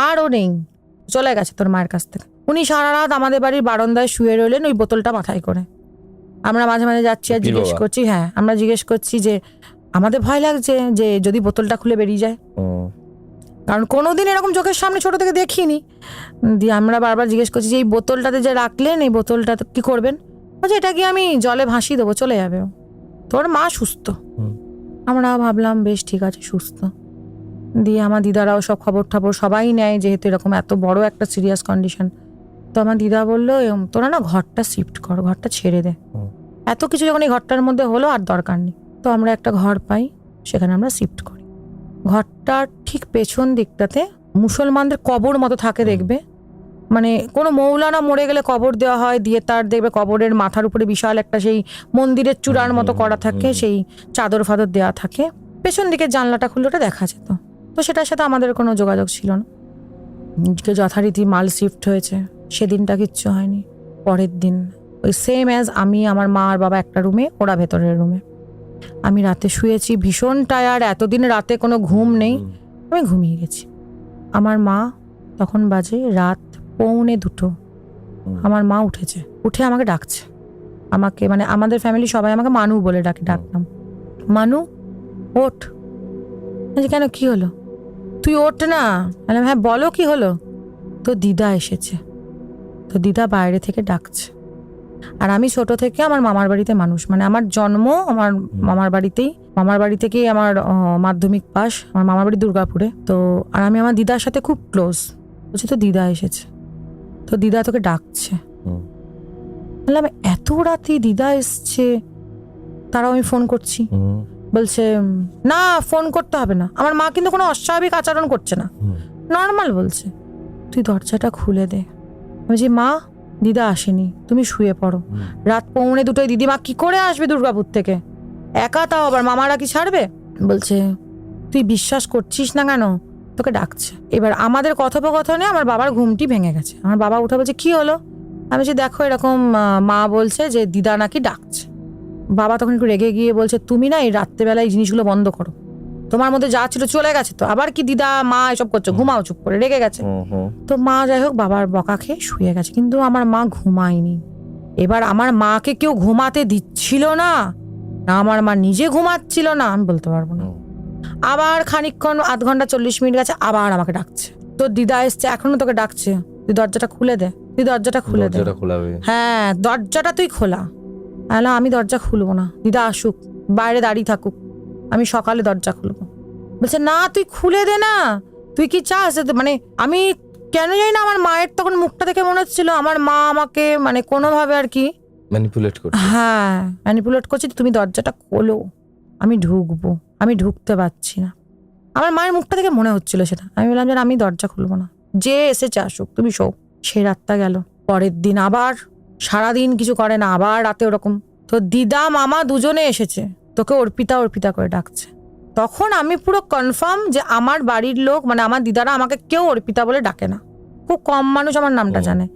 আরও নেই, চলে গেছে তোর মায়ের কাছ থেকে। উনি সারা রাত আমাদের বাড়ির বারান্দায় শুয়ে রইলেন ওই বোতলটা মাথায় করে। আমরা মাঝে মাঝে যাচ্ছি আর জিজ্ঞেস করছি, আমরা জিজ্ঞেস করছি যে আমাদের ভয় লাগছে যে যদি বোতলটা খুলে বেরিয়ে যায়, কারণ কোনোদিন এরকম চোখের সামনে ছোট থেকে দেখিনি। দিয়ে আমরা বারবার জিজ্ঞেস করছি যে এই বোতলটাতে যে রাখলেন এই বোতলটা কি করবেন। বলছে এটা কি আমি জলে ভাসিয়ে দেবো, চলে যাবে, তোর মা সুস্থ। আমরা ভাবলাম বেশ ঠিক আছে সুস্থ। দিয়ে আমার দিদারাও সব খবর সবাই নেয়, যেহেতু এরকম এত বড় একটা সিরিয়াস কন্ডিশন। তো আমার দিদা বললো তোরা না ঘরটা শিফট কর, ঘরটা ছেড়ে দে, এত কিছু যখন এই ঘরটার মধ্যে হলো আর দরকার নেই। তো আমরা একটা ঘর পাই, সেখানে আমরা শিফট করি। ঘরটার ঠিক পেছন দিকটাতে মুসলমানদের কবর মতো থাকে দেখবে, মানে কোনো মৌলানা মরে গেলে কবর দেওয়া হয়, দিয়ে তার দেখবে কবরের মাথার উপরে বিশাল একটা সেই মন্দিরের চূড়ার মতো করা থাকে, সেই চাদর ফাদর দেওয়া থাকে। পেছন দিকে জানলাটা খুললে ওটা দেখা যেত। তো সেটার সাথে আমাদের কোনো যোগাযোগ ছিল না। যথারীতি মাল শিফট হয়েছে, সেদিনটা কিচ্ছু হয়নি। পরের দিন ওই সেম অ্যাজ আমি, আমার মা আর বাবা একটা রুমে, ওরা ভেতরের রুমে। আমি রাতে শুয়েছি, ভীষণ টায়ার্ড, এতদিন রাতে কোনো ঘুম নেই, আমি ঘুমিয়ে গেছি। আমার মা তখন বাজে রাত 1:45, আমার মা উঠেছে, উঠে আমাকে ডাকছে। আমাকে মানে আমাদের ফ্যামিলি সবাই আমাকে মানু বলে ডাকলাম, মানু ওঠ। কেন কি হলো? তুই ওঠ না। বললাম হ্যাঁ বলো কি হলো। তো দিদা এসেছে, তো দিদা বাইরে থেকে ডাকছে। আর আমি ছোট থেকে আমার মামার বাড়িতে মানুষ, মানে আমার জন্ম আমার মামার বাড়িতেই, মামার বাড়ি থেকেই আমার মাধ্যমিক পাস, আমার মামার বাড়ি দুর্গাপুরে। তো আর আমি আমার দিদার সাথে খুব ক্লোজ। বলছি তো দিদা এসেছে, তো দিদা তোকে ডাকছে। বললাম এত রাতে দিদা এসছে, তারাও আমি ফোন করছি। বলছে না ফোন করতে হবে না। আমার মা কিন্তু কোনো অস্বাভাবিক আচরণ করছে না, নর্মাল বলছে, তুই দরজাটা খুলে দে। আমি বলছি মা দিদা আসেনি, তুমি শুয়ে পড়ো। রাত 1:45 দিদিমা কি করে আসবে দুর্গাপুর থেকে একা, তাও আবার মামারা কি ছাড়বে? বলছে তুই বিশ্বাস করছিস না কেন, তোকে ডাকছে। এবার আমাদের কথোপকথনে আমার বাবার ঘুমটি ভেঙে গেছে। আমার বাবা উঠে বলছে কি হলো? আমি বলছি দেখো এরকম মা বলছে যে দিদা নাকি ডাকছে। বাবা তখন একটু রেগে গিয়ে বলছে তুমি না এই রাত্রেবেলায় এই জিনিসগুলো বন্ধ করো, তোমার মধ্যে যা ছিল চলে গেছে, তো আবার কি দিদা মা এসব করছো, ঘুমাও চুপ করে, রেগে গেছে। তো মা যাই হোক বাবার বকা খেয়ে শুয়ে গেছে, কিন্তু আমার মা ঘুমায়নি। এবার আমার মাকে কেউ ঘুমাতে দিচ্ছিল না, না আমার মা নিজে ঘুমাচ্ছিল না, আমি বলতে পারবো না। আবার খানিকক্ষণ 0.5 ঘন্টা 40 মিনিট গেছে, আবার আমাকে ডাকছে। তো দিদা এসছে, এখনো তোকে ডাকছে, তুই দরজাটা খুলে দে, তুই দরজাটা খুলে দে। হ্যাঁ দরজাটা তুই খোলা। আমি দরজা খুলবো না, দিদা আসুক, বাইরে দাঁড়িয়ে থাকুক, আমি সকালে দরজা খুলবো। বলছে না তুই খুলে দে না, তুই কি চাস? মানে আমি কেন জানি না আমার মায়ের তখন মুখটা দেখে মনে হচ্ছিল আমার মা আমাকে মানে কোনোভাবে আর কি ম্যানিপুলেট করছে। হ্যাঁ ম্যানিপুলেট করছে, তুমি দরজাটা খোলো, আমি ঢুকবো, আমি ঢুকতে পারছি না। আমার মায়ের মুখটা দেখে মনে হচ্ছিল সেটা। আমি বললাম যে আমি দরজা খুলবো না, যে এসেছে আসুক, তুমি শো। সেই রাতটা গেল। পরের দিন আবার সারাদিন কিছু করে না, আবার রাতে ওরকম। তো দিদা মামা দুজনে এসেছে, তোকে অর্পিতা অর্পিতা করে ডাকছে। তখন আমি পুরো কনফার্ম যে আমার বাড়ির লোক মানে আমার দিদারা আমাকে কেউ অর্পিতা বলে ডাকে না, খুব কম মানুষ আমার নামটা জানে।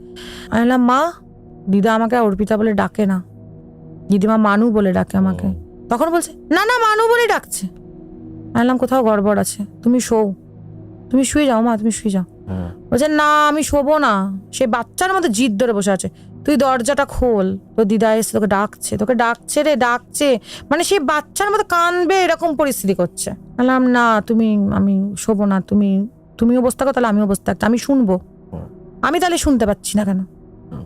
আমি বললাম মা দিদা আমাকে অর্পিতা বলে ডাকে না, দিদিমা মানু বলে ডাকে আমাকে। তখন বলছে না না মানু বলে ডাকছে। আমি বললাম কোথাও গড়বড় আছে, তুমি শো, তুমি শুয়ে যাও মা, তুমি শুয়ে যাও। বলছে না আমি শোবো না, সে বাচ্চার মতো জিদ ধরে বসে আছে, তুই দরজাটা খোল, তো দিদা এসে তোকে ডাকছে, তোকে ডাকছে রে ডাকছে, মানে সে বাচ্চার মতো কাঁদবে এরকম পরিস্থিতি করছে। বললাম না তুমি, আমি শোবো না, তুমিও বসে থাকো, তাহলে আমিও বসে থাকছি, আমি শুনবো। আমি তাহলে শুনতে পাচ্ছি না কেন?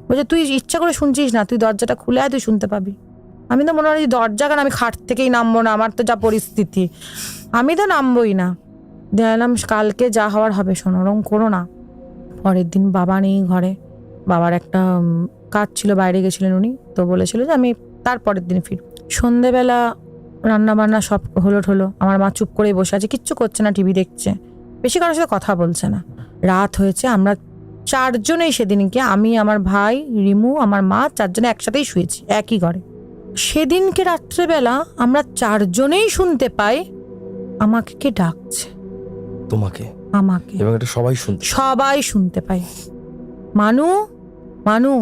বলছে তুই ইচ্ছা করে শুনছিস না, তুই দরজাটা খুলে আয়, তুই শুনতে পাবি। আমি তো মনে হয় দরজা কেন, আমি খাট থেকেই নামবো না, আমার তো যা পরিস্থিতি, আমি তো নামবোই না। দেখলাম কালকে যা হওয়ার হবে, শোনো ওরকম করো না। পরের দিন বাবা নেই ঘরে, বাবার একটা কাজ ছিল, বাইরে গেছিলেন উনি, তো বলেছিল যে আমি তারপরের দিন ফিরব। সন্ধেবেলা রান্না বান্না সব হলো, আমার মা চুপ করেই বসে আছে, কিচ্ছু করছে না, টিভি দেখছে, বেশি কারোর সাথে কথা বলছে না। রাত হয়েছে, আমরা 4 জনেই সেদিনকে, আমি আমার ভাই রিমু আমার মা 4 জনে একসাথেই শুয়েছি একই ঘরে। সেদিনকে রাত্রেবেলা আমরা 4 জনেই শুনতে পাই আমাকে কে ডাকছে। তোমাকে? আমাকে। এবং এটা সবাই শুনতে পাই, মানু মানু।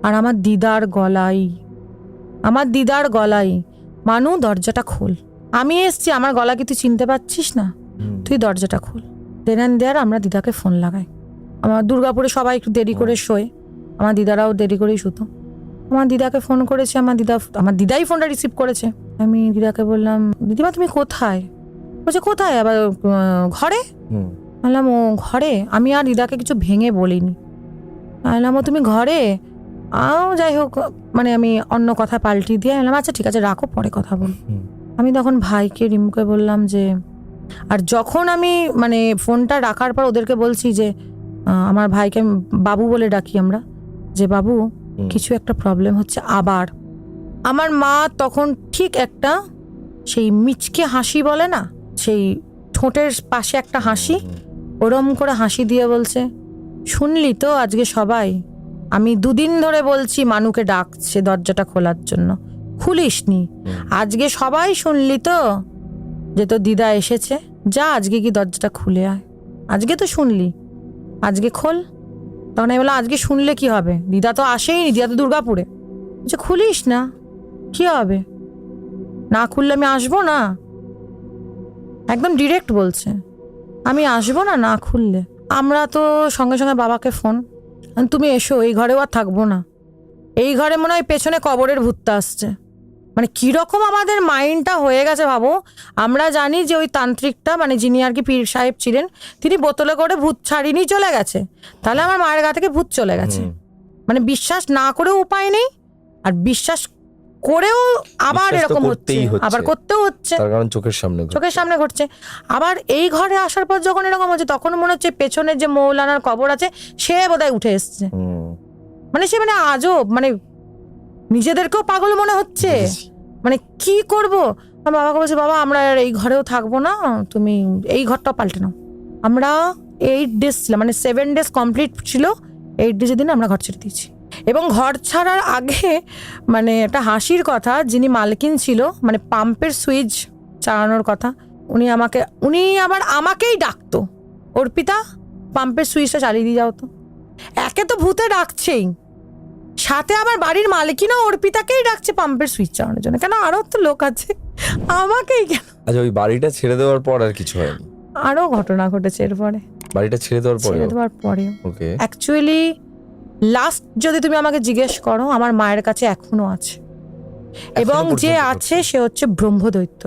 আর আমার দিদার গলাই, মানু দরজাটা খোল, আমি এসছি, আমার গলা কি তুই চিনতে পারছিস না, তুই দরজাটা খোল। দেন দেয়ার আমরা দিদাকে ফোন লাগাই। আমার দুর্গাপুরে সবাই একটু দেরি করে শোয়, আমার দিদারাও দেরি করেই শুতো। আমার দিদাকে ফোন করেছে, আমার দিদাই ফোনটা রিসিভ করেছে। আমি দিদাকে বললাম দিদিমা তুমি কোথায়? বলছে কোথায়? আবার ঘরে। বললাম ও ঘরে। আমি আর দিদাকে কিছু ভেঙে বলিনি। বললাম ও তুমি ঘরে? যাই হোক, মানে আমি অন্য কথা পাল্টি দিয়ে বললাম আচ্ছা ঠিক আছে রাখো, পরে কথা বল। আমি তখন ভাইকে রিমুকে বললাম যে, আর যখন আমি মানে ফোনটা রাখার পর ওদেরকে বলছি যে আমার ভাইকে বাবু বলে ডাকি আমরা, যে বাবু কিছু একটা প্রবলেম হচ্ছে। আবার আমার মা তখন ঠিক একটা সেই মিচকে হাসি বলে না, সেই ঠোঁটের পাশে একটা হাসি, ওরম করে হাসি দিয়ে বলছে শুনলি তো আজকে সবাই, আমি 2 দিন ধরে বলছি মানুকে ডাকছে দরজাটা খোলার জন্য, খুলিসনি, আজকে সবাই শুনলি তো যে তোর দিদা এসেছে, যা আজকে কি দরজাটা খুলে আয়, আজকে তো শুনলি, আজকে খোল। তখন আমি বললাম আজকে শুনলে কি হবে, দিদা তো আসেইনি, দিদা তো দুর্গাপুরে। বলছে খুলিস না, কি হবে, না খুললে আমি আসবো না, একদম ডিরেক্ট বলছে, আমি আসবো না না খুললে। আমরা তো সঙ্গে সঙ্গে বাবাকে ফোন, তুমি এসো, এই ঘরেও আর থাকবো না, এই ঘরে মনে হয় পেছনে কবরের ভূতটা আসছে, মানে কিরকম আমাদের মাইন্ডটা হয়ে গেছে ভাবো। আমরা জানি যে ওই তান্ত্রিকটা মানে যিনি আর কি পীর সাহেব ছিলেন, তিনি বোতলে করে ভূত ছাড়িয়ে নিয়ে চলে গেছে, তাহলে আমার মায়ের গা থেকে ভূত চলে গেছে। মানে বিশ্বাস না করেও উপায় নেই, আর বিশ্বাস করেও আবার এরকম হচ্ছে, আবার করতেও হচ্ছে, তার কারণ চোখের সামনে ঘটছে। আবার এই ঘরে আসার পর যখন এরকম হচ্ছে, তখন মনে হচ্ছে পেছনে যে মৌলানার কবর আছে সে বোধহয় উঠে এসছে। মানে সে মানে আজব, মানে নিজেদেরকেও পাগল মনে হচ্ছে, মানে কি করব। আমার বাবাকে বলছে, বাবা আমরা এই ঘরেও থাকবো না, তুমি এই ঘরটা পাল্টে নাও। আমরা 8 days ছিলাম, মানে 7 days কমপ্লিট ছিল, 8 days দিন আমরা ঘর ছেড়ে দিয়েছি। এবং ঘর ছাড়ার আগে মানে একটা হাসির কথা, যিনি মালকিন ছিল মানে পাম্পের সুইচ চালানোর কথা, উনি আবার আমাকেই ডাকতো, অর্পিতা পাম্পের সুইচটা চালিয়ে দিয়ে যাও তো। একে তো ভূতে ডাকছেই, সাথে আবার বাড়ির মালিকিনও অর্পিতাকেই ডাকছে পাম্পের সুইচ চালানোর জন্য। কেন, আরো তো লোক আছে, আমাকেই কেন? আচ্ছা, ওই বাড়িটা ছেড়ে দেওয়ার পর আর কিছু হয়নি? আরো ঘটনা ঘটেছে এরপরে। বাড়িটা ছেড়ে দেওয়ার পরে ওকে, অ্যাকচুয়ালি লাস্ট যদি তুমি আমাকে জিজ্ঞেস করো, আমার মায়ের কাছে এখনো আছে, এবং যে আছে সে হচ্ছে ব্রহ্মদৈত্য।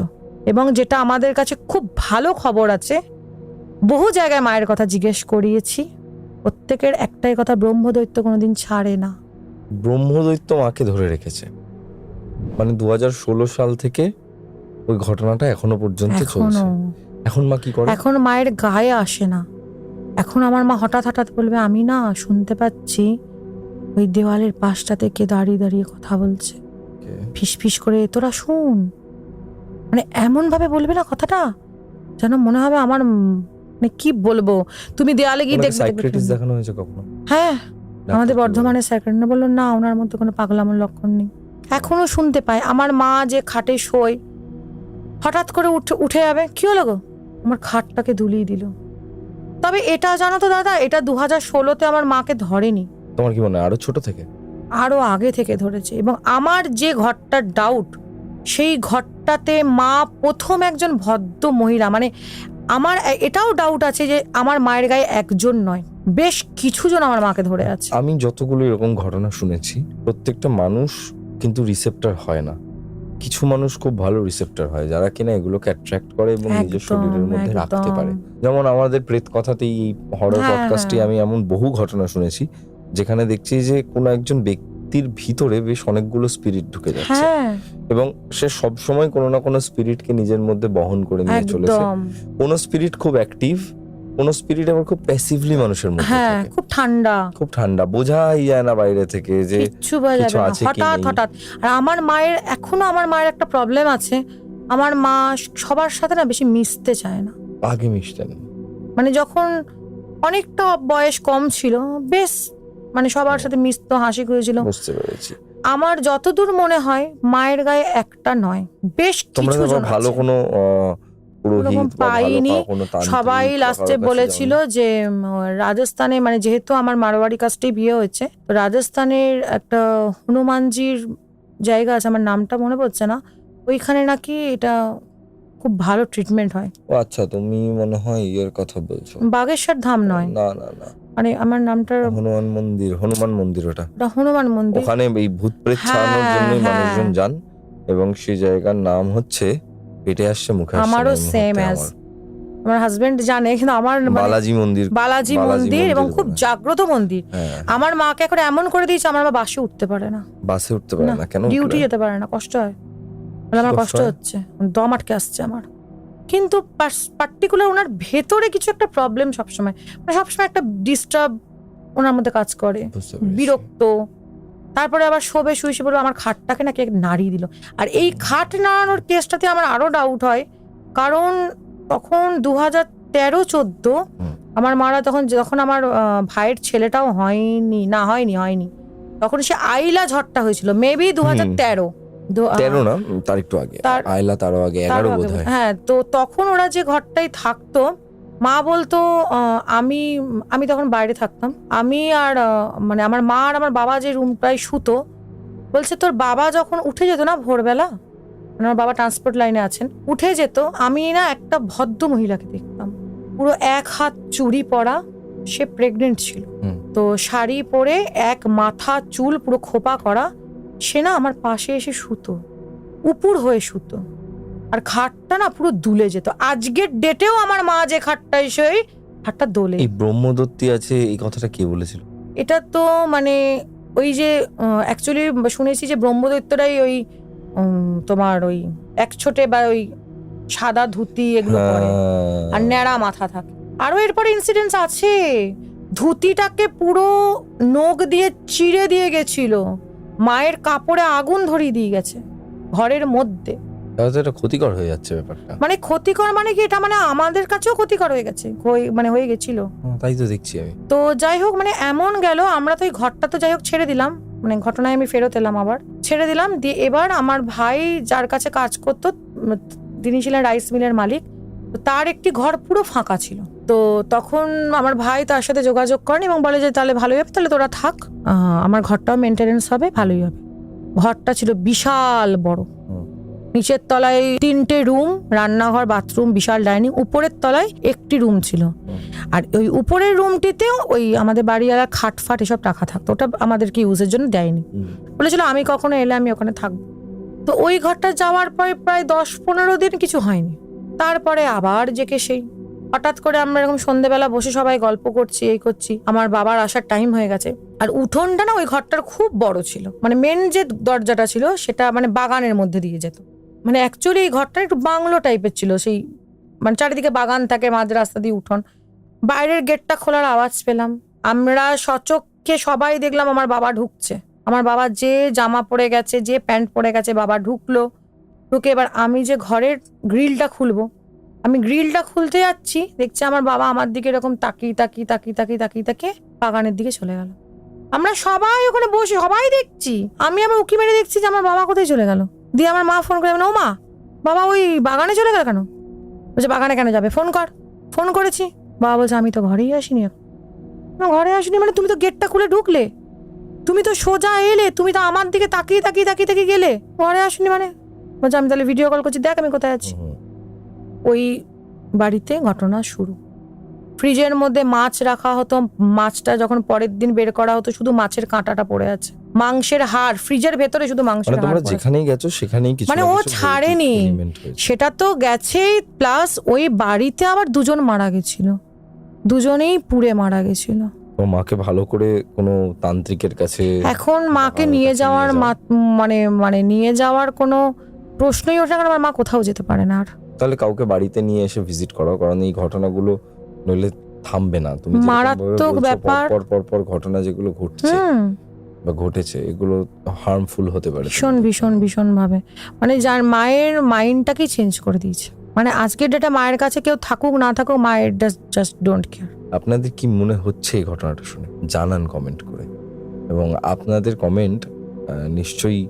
এবং যেটা আমাদের কাছে খুব ভালো খবর আছে, বহু জায়গায় মায়ের কথা জিজ্ঞেস করিয়েছি, প্রত্যেকের একটাই কথা, ব্রহ্মদৈত্য কোনোদিন ছাড়ে না। ব্রহ্মদৈত্য মাকে ধরে রেখেছে, মানে 2016 সাল থেকে ওই ঘটনাটা এখনো পর্যন্ত চলছে। এখন মা কি করে? এখন মায়ের গায়ে আসে না। এখন আমার মা হঠাৎ বলবে, আমি না শুনতে পাচ্ছি ওই দেওয়ালের পাশটাতে কে দাঁড়িয়ে দাঁড়িয়ে কথা বলছে, ফিস করে, তোরা শুন। মানে এমন ভাবে বলবে না কথাটা, যেন মনে হবে আমার, মানে কি বলবো, তুমি দেওয়ালে গিয়ে দেখবে। সাইকিয়াট্রিস্ট দেখানো হয়েছে কখনো? হ্যাঁ, আমাদের বর্ধমানের সাইকিয়াট্রিস্ট বললো না, ওনার মধ্যে কোনো পাগলামোর লক্ষণ নেই। এখনো শুনতে পাই, আমার মা যে খাটে শোয়, হঠাৎ করে উঠে যাবে, কি হলো গো, আমার খাটটাকে দুলিয়ে দিল। তবে এটা জানো তো দাদা, এটা 2016-তে আমার মাকে ধরেনি। তোমার কি মনে হয় আরো ছোট থেকে? আরো আগে থেকে ধরেছে। এবং আমার যে ঘরটার ডাউট, সেই ঘরটাতে মা প্রথম একজন ভদ্র মহিলা, মানে আমার এটাও ডাউট আছে যে আমার মায়ের গায়ে একজন নয়, বেশ কিছু জন আমার মাকে ধরে আছে। আমি যতগুলো এরকম ঘটনা শুনেছি, প্রত্যেকটা মানুষ কিন্তু রিসেপ্টর হয় না। কিছু মানুষ খুব ভালো রিসেপ্টর হয়, যারা কিনা এগুলোকে অ্যাট্রাক্ট করে এবং নিজের শরীরের মধ্যে রাখতে পারে। যেমন আমাদের প্রেত কথাতেই, এই হরর পডকাস্টে আমি এমন বহু ঘটনা শুনেছি যেখানে দেখছি যে কোনো একজন ব্যক্তির ভিতরে বেশ অনেকগুলো স্পিরিট ঢুকে যাচ্ছে, এবং সে সব সময় কোনো না কোনো স্পিরিটকে নিজের মধ্যে বহন করে নিয়ে চলেছে। কোনো স্পিরিট খুব অ্যাক্টিভ, কোনো স্পিরিট আবার খুব প্যাসিভলি মানুষের মধ্যে থাকে, খুব ঠান্ডা, বোঝাই যায় না বাইরে থেকে যে কিছু আছে কি নেই। হঠাৎ। আর আমার মায়ের একটা প্রবলেম আছে, আমার মা সবার সাথে না বেশি মিশতে চায় না। আগে মিশতেন, মানে যখন অনেকটা বয়স কম ছিল, বেশ মানে সবার সাথে মিশতো, হাসি করেছিল। বুঝতে পেরেছি। আমার যতদূর মনে হয় মায়ের গায়ে একটা নয়, বেশ কিছু জন ভালো কোনো পাইনি। সবাই লাস্টে বলেছিল যে রাজস্থানে, মানে যেহেতু আমার মারোয়ারি কাস্টেই বিয়ে হয়েছে, তো রাজস্থানের একটা হনুমানজির জায়গা আছে, আমার নামটা মনে পড়ছে না, ওইখানে নাকি এটা খুব ভালো ট্রিটমেন্ট হয়। ও আচ্ছা, তুমি মনে হয় এর কথা বলছো, বাগেশ্বর ধাম নয়? না, মানে আমার নামটা হনুমান মন্দির, ওটা হনুমান মন্দির। ওখানে এই ভূত প্রেত ছাড়ানোর জন্য মানুষজন যান, এবং সেই জায়গার নাম হচ্ছে, পেটে আসছে মুখে আসছে, আমারও সেম অ্যাজ আমার হাজবেন্ড জানে, কিন্তু আমার বালাজি মন্দির এবং খুব জাগ্রত মন্দির। আমার মাকে এখন এমন করে দিয়েছে, আমার মা বাসে উঠতে পারে না। কেন? ডিউটি যেতে পারে না, কষ্ট হয়। আমার কষ্ট হচ্ছে, দম আটকে আসছে আমার। কিন্তু পার্টিকুলার ওনার ভেতরে কিছু একটা প্রবলেম সবসময়, মানে সবসময় একটা ডিস্টার্ব ওনার মধ্যে কাজ করে, বিরক্ত। তারপরে আবার শুয়ে বলবো আমার খাটটাকে নাকি নাড়িয়ে দিল। আর এই খাট নাড়ানোর কেসটাতে আমার আরো ডাউট হয়, কারণ তখন 2013-14 আমার মারা, যখন আমার ভাইয়ের ছেলেটাও হয়নি, তখন সে আইলা ঝড়টা হয়েছিল, মেবি 2013 না, তার একটু আগে, আইলা তারও আগে, 11 বোধহয়। হ্যাঁ, তো তখন ওরা যে ঘরটাই থাকতো, মা বলতো, আমি তখন বাইরে থাকতাম, আমি আর মানে আমার মা আর আমার বাবা যে রুমটায় শুতো, বলছে তোর বাবা যখন উঠে যেত না ভোরবেলা, মানে আমার বাবা ট্রান্সপোর্ট লাইনে আছেন, উঠে যেত, আমি না একটা ভদ্র মহিলাকে দেখতাম, পুরো 1 হাত চুড়ি পরা, সে প্রেগনেন্ট ছিল, তো শাড়ি পরে, এক মাথা চুল পুরো খোপা করা, সে না আমার পাশে এসে শুতো, উপুর হয়ে শুতো, আর খাটটা না পুরো দুলে যেত। আজকের ডেটেও আমার মা যে খাটটায় শোয়, খাটটা দোলে। এই ব্রহ্মদত্তি আছে, এই কথাটা কে বলেছিল? এটা তো মানে ওই যে অ্যাকচুয়ালি শুনেছি যে ব্রহ্মদৈত্যরাই ওই তোমার ওই এক ছোটে বা ওই সাদা ধুতি এগুলো পরে, আর ন্যাড়া মাথা থাকে। আরো এরপরে ইনসিডেন্টস আছে, ধুতিটাকে পুরো নখ দিয়ে চিড়ে দিয়ে গেছিল, মায়ের কাপড়ে আগুন ধরিয়ে দিয়ে গেছে ঘরের মধ্যে। এটা ক্ষতিকর হয়ে যাচ্ছে ব্যাপারটা। মানে ক্ষতিকর মানে কি, এটা মানে আমাদের কাছেও ক্ষতিকর হয়ে গেছে, মানে হয়ে গেছিল। তাই তো দেখছি আমি। তো যাই হোক, মানে এমন গেল, আমরা তো এই ঘরটা তো যাই হোক ছেড়ে দিলাম, মানে ঘটনায় আমি ফেরত এলাম, আবার ছেড়ে দিলাম। দিয়ে এবার আমার ভাই যার কাছে কাজ করতো, তিনি ছিলেন রাইস মিলের মালিক, তো তার একটি ঘর পুরো ফাঁকা ছিল। তো তখন আমার ভাই তার সাথে যোগাযোগ করেন এবং বলে যে তাহলে ভালোই হবে, তাহলে তোরা থাক, আমার ঘরটাও মেনটেনেন্স হবে, ভালোই হবে। ঘরটা ছিল বিশাল বড়, নিচের তলায় 3টে রুম, রান্নাঘর, বাথরুম, বিশাল ডাইনিং, উপরের তলায় একটি রুম ছিল। আর ওই উপরের রুমটিতেও ওই আমাদের বাড়িওয়ালা খাট ফাট এসব রাখা থাকতো, ওটা আমাদেরকে ইউজের জন্য দেয়নি, বলেছিল আমি কখনো এলে আমি ওখানে থাকবো। তো ওই ঘরটা যাওয়ার পরে প্রায় 10-15 দিন কিছু হয়নি, তারপরে আবার যেকে সেই হঠাৎ করে আমরা এরকম সন্ধ্যেবেলা বসে সবাই গল্প করছি, এই করছি, আমার বাবার আসার টাইম হয়ে গেছে। আর উঠোনটা না ওই ঘরটার খুব বড় ছিল, মানে মেন যে দরজাটা ছিল সেটা মানে বাগানের মধ্যে দিয়ে যেত। মানে অ্যাকচুয়ালি এই ঘরটা একটু বাংলো টাইপের ছিল, সেই মানে চারিদিকে বাগান থাকে, মাঝ রাস্তা দিয়ে উঠোন। বাইরের গেটটা খোলার আওয়াজ পেলাম, আমরা সচক্ষে সবাই দেখলাম আমার বাবা ঢুকছে। আমার বাবা যে জামা পরে গেছে, যে প্যান্ট পরে গেছে, বাবা ঢুকলো। ঢুকে এবার আমি যে ঘরের গ্রিলটা খুলবো, আমি গ্রিলটা খুলতে যাচ্ছি, দেখছি আমার বাবা আমার দিকে এরকম তাকিয়ে তাকিয়ে তাকিয়ে তাকিয়ে তাকিয়ে তাকিয়ে বাগানের দিকে চলে গেল। আমরা সবাই ওখানে বসে সবাই দেখছি, আমি আমার উকি মেরে দেখছি যে আমার বাবা কোথায় চলে গেল। দিয়ে আমার মা ফোন করে, ও মা, বাবা ওই বাগানে চলে গেল কেন? বলছে বাগানে কেন যাবে, ফোন কর। ফোন করেছি, বাবা বলছে আমি তো ঘরেই আসিনি। ঘরে আসিনি মানে তুমি তো গেটটা খুলে ঢুকলে, তুমি তো সোজা এলে, তুমি তো আমার দিকে তাকিয়ে তাকিয়ে তাকিয়ে তাকিয়ে গেলে, ঘরে আসিনি মানে? বলছে আমি তাহলে ভিডিও কল করছি, দেখ আমি কোথায় আছি। ওই বাড়িতে ঘটনা শুরু। ফ্রিজের মধ্যে মাছ রাখা হতো, মাছটা যখন পরের দিন বের করা হতো শুধু মাছের কাঁটাটা পড়ে আছে, মাংসের হাড় ফ্রিজের ভেতরে, শুধু মাংসের হাড়। তোমরা যেখানেই গেছো সেখানেই কিছু মানে ও ছাড়েনি, সেটা তো গেছেই, প্লাস ওই বাড়িতে আবার 2জন মারা গেছিল, 2জনেই পুড়ে মারা গেছিল। তো মাকে ভালো করে কোনো তান্ত্রিকের কাছে, এখন মাকে নিয়ে যাওয়ার মানে নিয়ে যাওয়ার কোনো প্রশ্নই ওঠে না, আমার মা কোথাও যেতে পারে না আর। তাহলে কাউকে বাড়িতে নিয়ে এসে ভিজিট করো, কারণ এই ঘটনাগুলো নইলে থামবে না। তুমি মারাত্মক ব্যাপার, পর ঘটনা যেগুলো ঘটছে বা ঘটেছে, এগুলো হার্মফুল হতে পারে ভীষণ ভীষণ ভীষণ ভাবে। মানে যার মায়ের মাইন্ডটাকেই চেঞ্জ করে দিয়েছে। মানে আজকের ডেটে মায়ের কাছে কেউ থাকুক না থাকুক, মায়ের জাস্ট ডোন্ট কেয়ার। আপনাদের কি মনে হচ্ছে এই ঘটনাটা শুনে জানান কমেন্ট করে, এবং আপনাদের কমেন্ট নিশ্চয়ই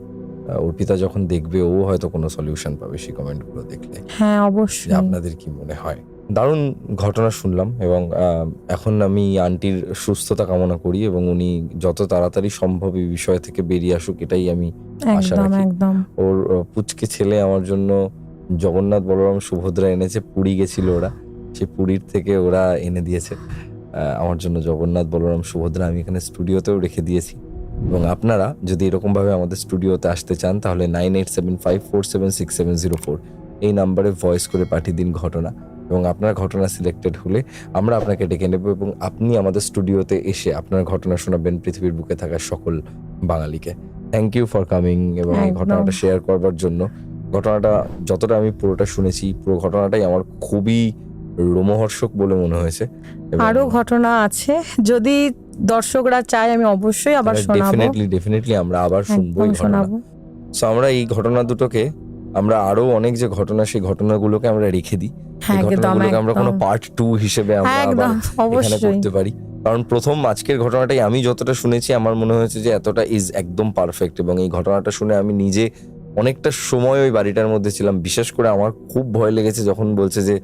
অর্পিতা যখন দেখবে ও হয়তো কোনো সলিউশন পাবে সেই কমেন্টগুলো দেখলে। হ্যাঁ অবশ্যই। আপনাদের কি মনে হয়? দারুণ ঘটনা শুনলাম, এবং এখন আমি আন্টির সুস্থতা কামনা করি এবং উনি যত তাড়াতাড়ি সম্ভব এই বিষয় থেকে বেরিয়ে আসুক, এটাই আমি আশা রাখি। ওর পুচকে ছেলে আমার জন্য জগন্নাথ, বলরাম, সুভদ্রা এনেছে, পুরী গেছিল ওরা, সেই পুরীর থেকে ওরা এনে দিয়েছে আমার জন্য জগন্নাথ, বলরাম, সুভদ্রা। আমি এখানে স্টুডিওতেও রেখে দিয়েছি, এবং আপনারা যদি এরকম ভাবে আমাদের স্টুডিওতে আসতে চান তাহলে 9875476704 এই নাম্বারে ভয়েস করে পাঠিয়ে দিন ঘটনা, এবং আপনার ঘটনা সিলেক্টেড হলে আমরা আপনাকে ডেকে নেব এবং আপনি আমাদের স্টুডিওতে এসে আপনার ঘটনা শোনাবেন পৃথিবীর বুকে থাকা সকল বাঙালিকে। থ্যাংক ইউ ফর কামিং এবং এই ঘটনাটা শেয়ার করবার জন্য। ঘটনাটা যতটা আমি পুরোটা শুনেছি, পুরো ঘটনাটাই আমার খুবই রোমহর্ষক বলে মনে হয়েছে। আরো ঘটনা আছে, যদি দর্শকরা চায় আমি অবশ্যই আবার শোনাবো। ডেফিনেটলি আমরা আবার শুনবো এই ঘটনা। সো আমরা এই ঘটনা দুটোকে, আমরা আরো অনেক যে ঘটনা, সেই ঘটনাগুলোকে আমরা রেখে দিই, এই ঘটনাগুলোকে আমরা কোনো পার্ট 2 হিসেবে আমরা আবার এখানে করতে পারি। কারণ প্রথম আজকের ঘটনাটাই আমি যতটা শুনেছি আমার মনে হয়েছে যে এতটা ইজ একদম পারফেক্ট, এবং এই ঘটনাটা শুনে আমি নিজে অনেকটা সময় ওই বাড়িটার মধ্যে ছিলাম। বিশেষ করে আমার খুব ভয় লেগেছে যখন বলছে যে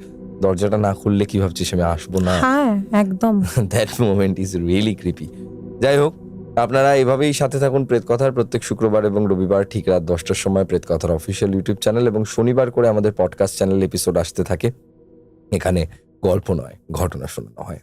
দরজাটা না খুললে কি ভাবছিস আমি আসবো না। হ্যাঁ একদম, that moment is really creepy. যাই হোক, আপনারা এভাবেই সাথে থাকুন প্রেতকথার। প্রত্যেক শুক্রবার এবং রবিবার ঠিক রাত 10টার সময় প্রেতকথার অফিসিয়াল ইউটিউব চ্যানেল, এবং শনিবার করে আমাদের পডকাস্ট চ্যানেল এপিসোড আসতে থাকে। এখানে গল্প নয়, ঘটনা শোনানো হয়।